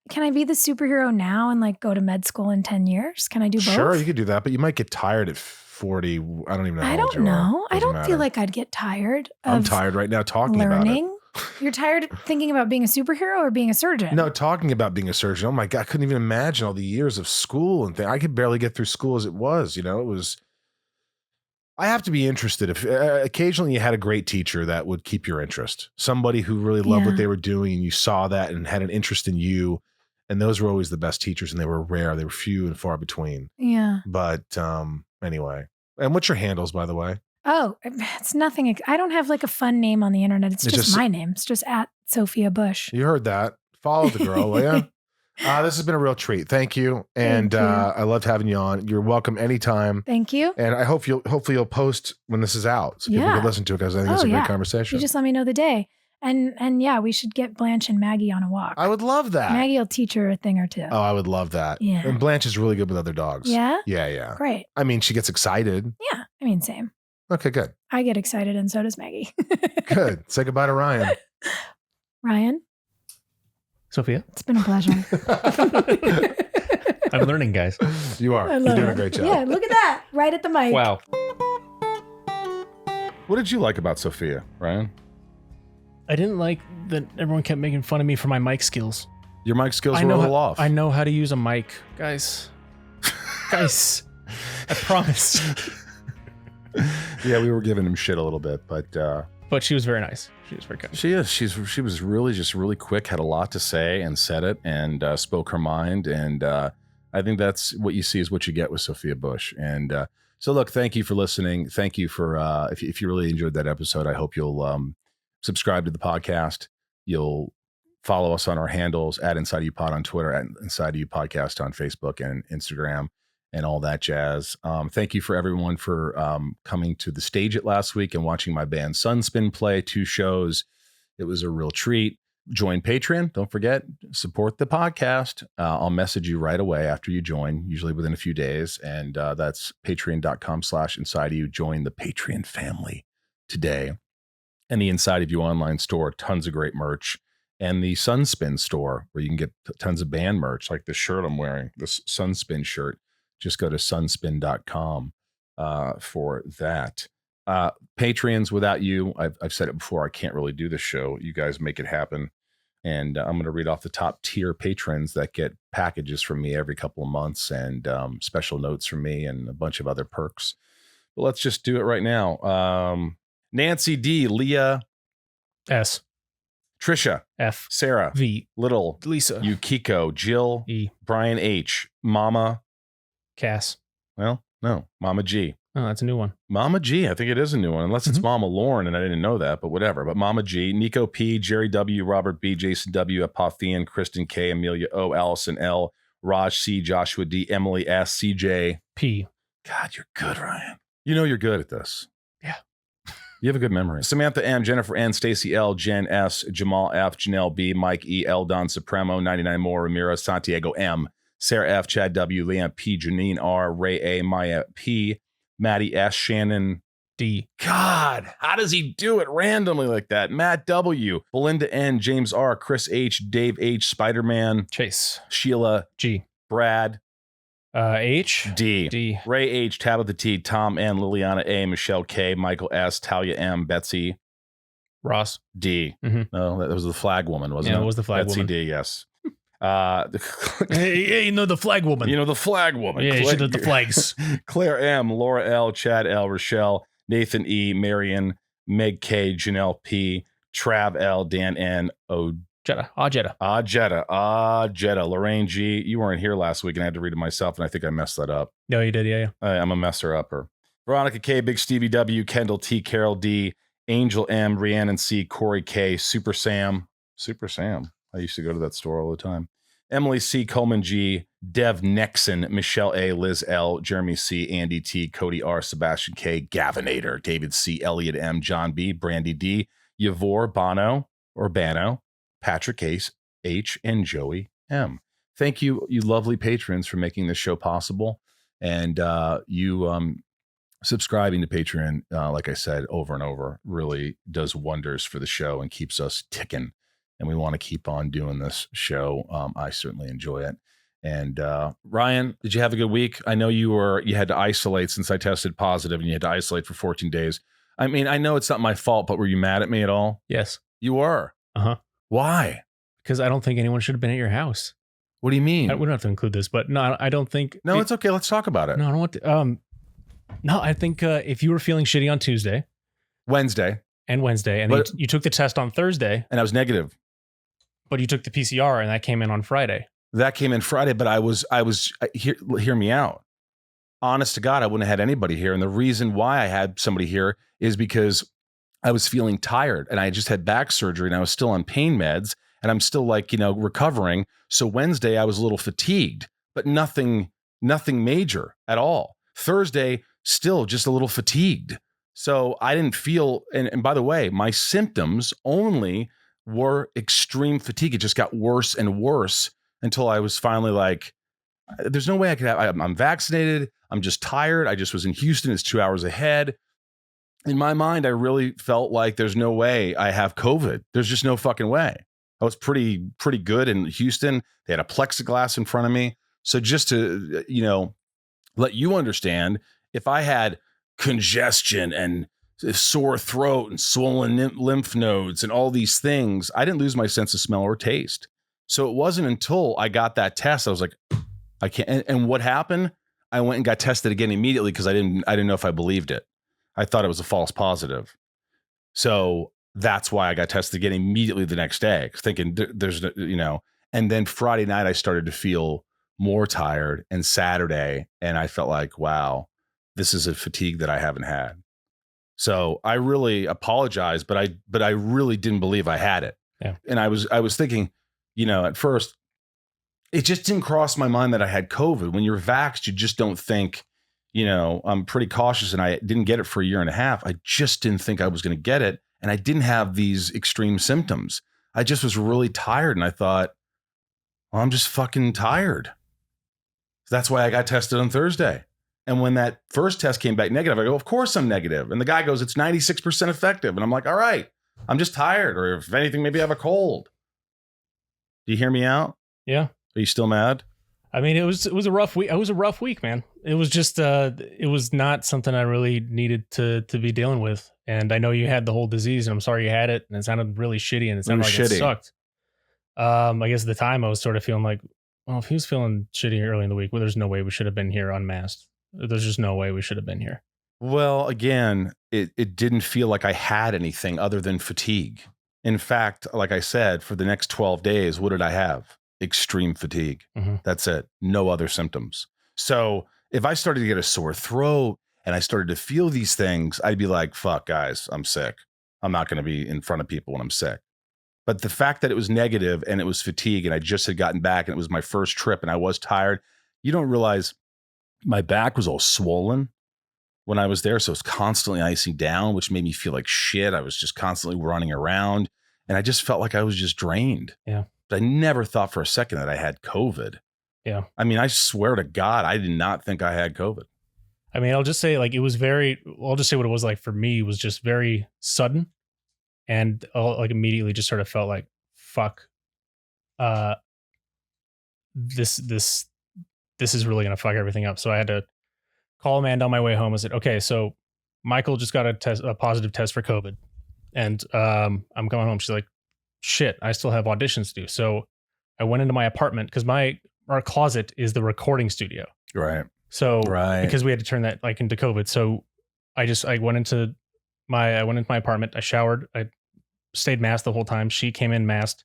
Can I be the superhero now and like go to med school in 10 years? Can I do both? Sure, you could do that, but you might get tired at 40. I don't even know how I old don't you are. know. I Doesn't don't matter. feel like I'd get tired of I'm tired right now talking learning. about You're tired thinking about being a superhero or being a surgeon? it. No, talking about being a surgeon. Oh my God, I couldn't even imagine all the years of school and things. I could barely get through school as it was. It was. I have to be interested. If occasionally you had a great teacher that would keep your interest, somebody who really loved what they were doing, and you saw that and had an interest in you. And those were always the best teachers, and they were rare. They were few and far between. Yeah. But anyway, and what's your handles, by the way? Oh, it's nothing. I don't have like a fun name on the internet. It's just my name. It's just at Sophia Bush. You heard that. Follow the girl, will ya? This has been a real treat. Thank you. And Thank you. I loved having you on. You're welcome anytime. Thank you. And I hope hopefully you'll post when this is out so people can listen to it, because I think it's a great conversation. You just let me know the day. And yeah, we should get Blanche and Maggie on a walk. I would love that. Maggie will teach her a thing or two. Oh, I would love that. Yeah. And Blanche is really good with other dogs. Yeah? Yeah. Great. I mean, she gets excited. Yeah. I mean, same. Okay, good. I get excited and so does Maggie. Good. Say goodbye to Ryan. Ryan, Sophia, it's been a pleasure. I'm learning, guys. You are. I You're love doing it. a great job. Yeah, look at that. Right at the mic. Wow. What did you like about Sophia, Ryan? I didn't like that everyone kept making fun of me for my mic skills. Your mic skills were a little off. I know how to use a mic, guys. Guys, I promise. Yeah, we were giving him shit a little bit, but she was very nice. She was very kind. she is. She was really quick, had a lot to say, and said it, and spoke her mind. And I think that's what you see is what you get with Sophia Bush. And so, look, thank you for listening. Thank you for if you really enjoyed that episode, I hope you'll subscribe to the podcast. You'll follow us on our handles at Inside You Pod on Twitter, at Inside You Podcast on Facebook and Instagram, and all that jazz. Thank you for everyone for coming to the Stage It last week and watching my band Sunspin play 2 shows. It was a real treat. Join Patreon. Don't forget, support the podcast. I'll message you right away after you join, usually within a few days. And that's patreon.com/InsideYou. Join the Patreon family today. And the Inside of You online store, tons of great merch. And the Sunspin store, where you can get tons of band merch, like the shirt I'm wearing, this Sunspin shirt. Just go to sunspin.com for that. Patreons, without you, I've said it before, I can't really do this show. You guys make it happen. And I'm going to read off the top tier patrons that get packages from me every couple of months, and special notes from me and a bunch of other perks. But let's just do it right now. Nancy D, Leah S, Trisha F, Sarah V, Little Lisa, Yukiko Jill E, Brian H Mama. Cass. Well, no, Mama G. Oh, that's a new one. Mama G, I think it is a new one, unless it's Mama Lauren, and I didn't know that, but whatever. But Mama G, Nico P, Jerry W, Robert B, Jason W, Apothean, Kristen K, Amelia O, Allison L, Raj C, Joshua D, Emily S, CJ P. God, you're good, Ryan. You know you're good at this. Yeah. You have a good memory. Samantha M, Jennifer N, Stacy L, Jen S, Jamal F, Janelle B, Mike E, L, Don Supremo, 99 more, Ramirez, Santiago M, Sarah F, Chad W, Liam P, Janine R, Ray A, Maya P, Maddie S, Shannon D. God, how does he do it randomly like that? Matt W, Belinda N, James R, Chris H, Dave H, Spider-Man, Chase. Sheila G. Brad H. D, D. Ray H, Tabitha T, Tom N, Liliana A, Michelle K, Michael S, Talia M, Betsy Ross. D. Mhm. No, that was the flag woman, wasn't it? Yeah, it was the flag Betsy woman. D, yes. Hey, you know the flag woman. You know the flag woman. Yeah, she did the flags. Claire M, Laura L, Chad L, Rochelle, Nathan E, Marion, Meg K, Janelle P, Trav L, Dan N, Jetta. Jetta, Lorraine G. You weren't here last week, and I had to read it myself, and I think I messed that up. No, you did, yeah. I'm a messer upper. Veronica K, Big Stevie W, Kendall T, Carol D, Angel M, Rhiannon C, Corey K, Super Sam. I used to go to that store all the time. Emily C, Coleman G, Dev Nexon, Michelle A, Liz L, Jeremy C, Andy T, Cody R, Sebastian K, Gavinator, David C, Elliot M, John B, Brandy D, Yavor, Bono, Patrick H, and Joey M. thank you, you lovely patrons, for making this show possible. And you subscribing to Patreon, like I said, over and over, really does wonders for the show and keeps us ticking. And we want to keep on doing this show. I certainly enjoy it. And Ryan, did you have a good week? I know you had to isolate since I tested positive, and you had to isolate for 14 days. I mean, I know it's not my fault, but were you mad at me at all? Yes. You were? Uh-huh. Why? Because I don't think anyone should have been at your house. What do you mean? We don't have to include this, but no, I don't think. No, it's okay. Let's talk about it. No, I don't want to. No, I think if you were feeling shitty on Tuesday, Wednesday, and you took the test on Thursday, and I was negative, but you took the PCR and that came in on Friday. That came in Friday, but I was hear me out. Honest to God, I wouldn't have had anybody here. And the reason why I had somebody here is because I was feeling tired, and I just had back surgery, and I was still on pain meds, and I'm still recovering. So Wednesday I was a little fatigued, but nothing major at all. Thursday, still just a little fatigued. So I didn't feel, and by the way, my symptoms only were extreme fatigue. It just got worse and worse until I was finally like, there's no way I could I'm vaccinated. I'm just tired. I just was in Houston. It's 2 hours ahead. In my mind, I really felt like there's no way I have COVID. There's just no fucking way. I was pretty good in Houston. They had a plexiglass in front of me. So just to, let you understand, if I had congestion and sore throat and swollen lymph nodes and all these things, I didn't lose my sense of smell or taste. So it wasn't until I got that test, I was like, I can't. And what happened? I went and got tested again immediately because I didn't know if I believed it. I thought it was a false positive. So that's why I got tested again immediately the next day, thinking there's, and then Friday night I started to feel more tired, and Saturday, and I felt like, wow, this is a fatigue that I haven't had. So I really apologize, but I really didn't believe I had it. Yeah. And I was thinking, at first, it just didn't cross my mind that I had COVID. When you're vaxxed, you just don't think, I'm pretty cautious, and I didn't get it for a year and a half. I just didn't think I was going to get it. And I didn't have these extreme symptoms. I just was really tired. And I thought, well, I'm just fucking tired. So that's why I got tested on Thursday. And when that first test came back negative, I go, of course I'm negative. And the guy goes, it's 96% effective. And I'm like, all right, I'm just tired. Or if anything, maybe I have a cold. Do you hear me out? Yeah. Are you still mad? I mean, it was a rough week. It was a rough week, man. It was just, it was not something I really needed to be dealing with. And I know you had the whole disease, and I'm sorry you had it. And it sounded really shitty, and it sounded like it sucked. I guess at the time I was sort of feeling like, well, if he was feeling shitty early in the week, well, there's no way we should have been here unmasked. There's just no way we should have been here. Well, again, it didn't feel like I had anything other than fatigue. In fact, like I said, for the next 12 days, what did I have? Extreme fatigue. Mm-hmm. That's it. No other symptoms. So if I started to get a sore throat and I started to feel these things, I'd be like, fuck, guys, I'm sick. I'm not going to be in front of people when I'm sick. But the fact that it was negative and it was fatigue, and I just had gotten back, and it was my first trip, and I was tired, you don't realize my back was all swollen when I was there. So it was constantly icing down, which made me feel like shit. I was just constantly running around, and I just felt like I was just drained. Yeah. But I never thought for a second that I had COVID. Yeah. I mean, I swear to God, I did not think I had COVID. I mean, I'll just say I'll just say what it was like for me was just very sudden. And immediately just sort of felt like, fuck, this is really going to fuck everything up. So I had to call Amanda on my way home. I said, okay, so Michael just got a positive test for COVID, and I'm going home. She's like, shit, I still have auditions to do. So I went into my apartment because our closet is the recording studio. Right. So because we had to turn that into COVID. So I went into my apartment. I showered. I stayed masked the whole time. She came in masked.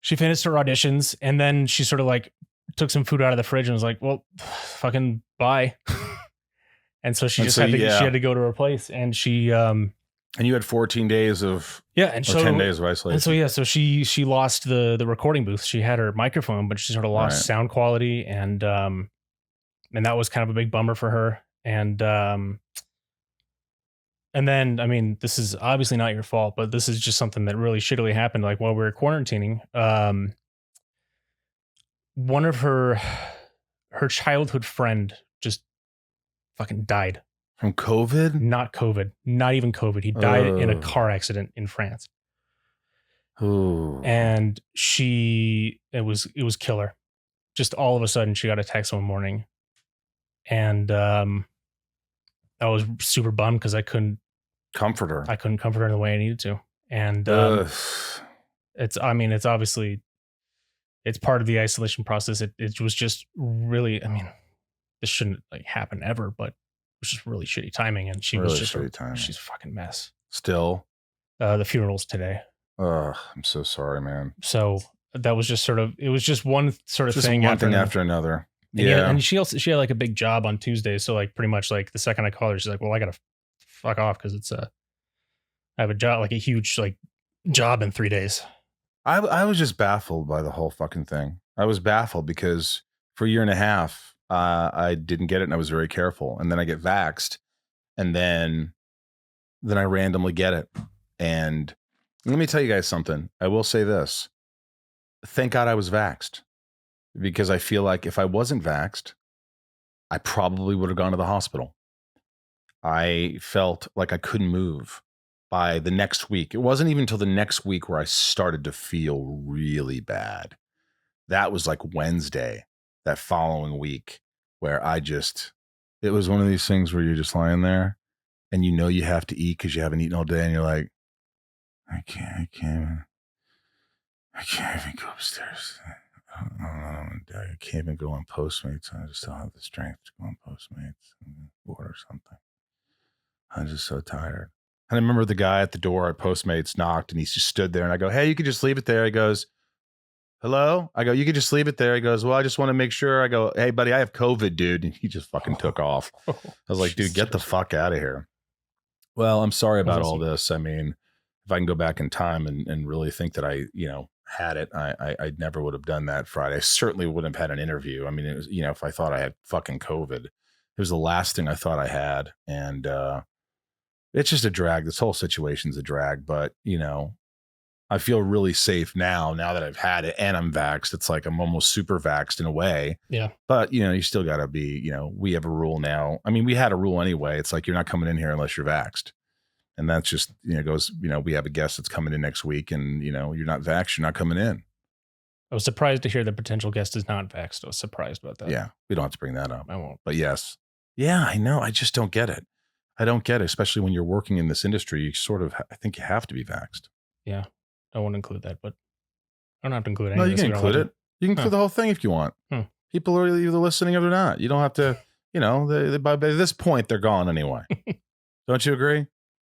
She finished her auditions, and then she sort of took some food out of the fridge and was like, well, fucking bye. And so she had to go to her place, and she and you had 14 days of 10 days of isolation. And so she lost the recording booth. She had her microphone, but she sort of lost sound quality, and that was kind of a big bummer for her. And then, I mean, this is obviously not your fault, but this is just something that really shittily happened. While we were quarantining, one of her childhood friend just fucking died. From COVID? Not COVID. Not even COVID. He died in a car accident in France. Ooh. And it was killer. Just all of a sudden she got a text one morning. And I was super bummed because I couldn't comfort her. I couldn't comfort her in the way I needed to. And it's obviously it's part of the isolation process. It was just really, this shouldn't like happen ever, but it was just really shitty timing. And she was just she's a fucking mess. Still. The funeral's today. I'm so sorry, man. So that was just it was just one sort of just thing. One thing after another. Yeah. And she had like a big job on Tuesday. So like pretty much like the second I called her, she's like, well, I got to fuck off because I have a job, like a huge like job in 3 days. I was just baffled by the whole fucking thing. I was baffled because for a year and a half, I didn't get it and I was very careful. And then I get vaxxed and then I randomly get it. And let me tell you guys something. I will say this. Thank God I was vaxxed because I feel like if I wasn't vaxxed, I probably would have gone to the hospital. I felt like I couldn't move by the next week. It wasn't even until the next week where I started to feel really bad. That was like Wednesday, that following week, where it was one of these things where you're just lying there and you know you have to eat because you haven't eaten all day and you're like, I can't even go upstairs. I can't even go on Postmates. I just don't have the strength to go on Postmates and order something. I'm just so tired. And I remember the guy at the door at Postmates knocked and he just stood there and I go, hey, you could just leave it there. He goes, hello? I go, you could just leave it there. He goes, well, I just want to make sure. I go, hey, buddy, I have COVID, dude. And he just fucking took off. I was like, dude, get the fuck out of here. Well, I'm sorry about all this. I mean, if I can go back in time and really think that I, had it, I never would have done that Friday. I certainly wouldn't have had an interview. I mean, it was, if I thought I had fucking COVID, it was the last thing I thought I had. And it's just a drag. This whole situation's a drag, but I feel really safe now that I've had it and I'm vaxxed. It's like I'm almost super vaxxed in a way. Yeah. But, you still got to be, we have a rule now. I mean, we had a rule anyway. It's like you're not coming in here unless you're vaxxed. And that's just, goes, we have a guest that's coming in next week and, you're not vaxxed, you're not coming in. I was surprised to hear the potential guest is not vaxxed. I was surprised about that. Yeah. We don't have to bring that up. I won't. But yes. Yeah, I know. I just don't get it. I don't get it, especially when you're working in this industry. You I think you have to be vaxxed. Yeah. I won't include that, but I don't have to include anything. No, you can include it. You can include the whole thing if you want. People are either listening or they're not. You don't have to, by this point, they're gone anyway. Don't you agree?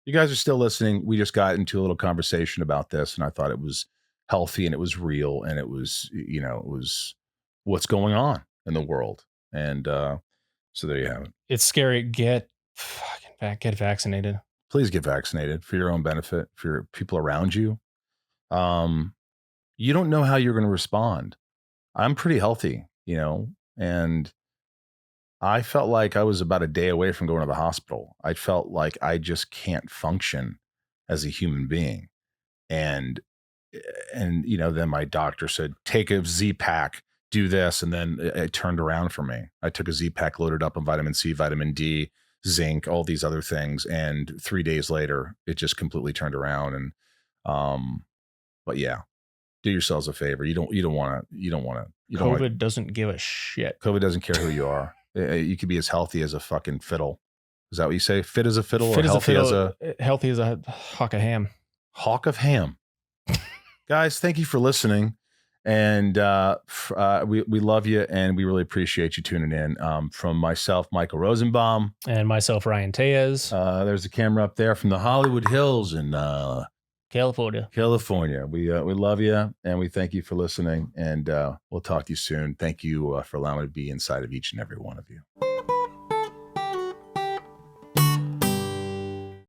You guys are still listening. We just got into a little conversation about this, and I thought it was healthy and it was real, and it was, it was what's going on in the world. And so there you have it. It's scary. Get vaccinated. Please get vaccinated for your own benefit, for your people around you. You don't know how you're going to respond. I'm pretty healthy, and I felt like I was about a day away from going to the hospital. I felt like I just can't function as a human being. And then my doctor said, take a Z-Pack, do this. And then it turned around for me. I took a Z-Pack loaded up on vitamin C, vitamin D, zinc, all these other things. And 3 days later, it just completely turned around. And, but yeah, do yourselves a favor. You don't want to. COVID doesn't give a shit. COVID doesn't care who you are. You could be as healthy as a fucking fiddle. Is that what you say? Fit as a fiddle or healthy as a hawk of ham. Hawk of ham. Guys, thank you for listening. And we love you and we really appreciate you tuning in. From myself, Michael Rosenbaum. And myself, Ryan Tellez. There's a camera up there from the Hollywood Hills in California. We love you and we thank you for listening. And we'll talk to you soon. Thank you for allowing me to be inside of each and every one of you.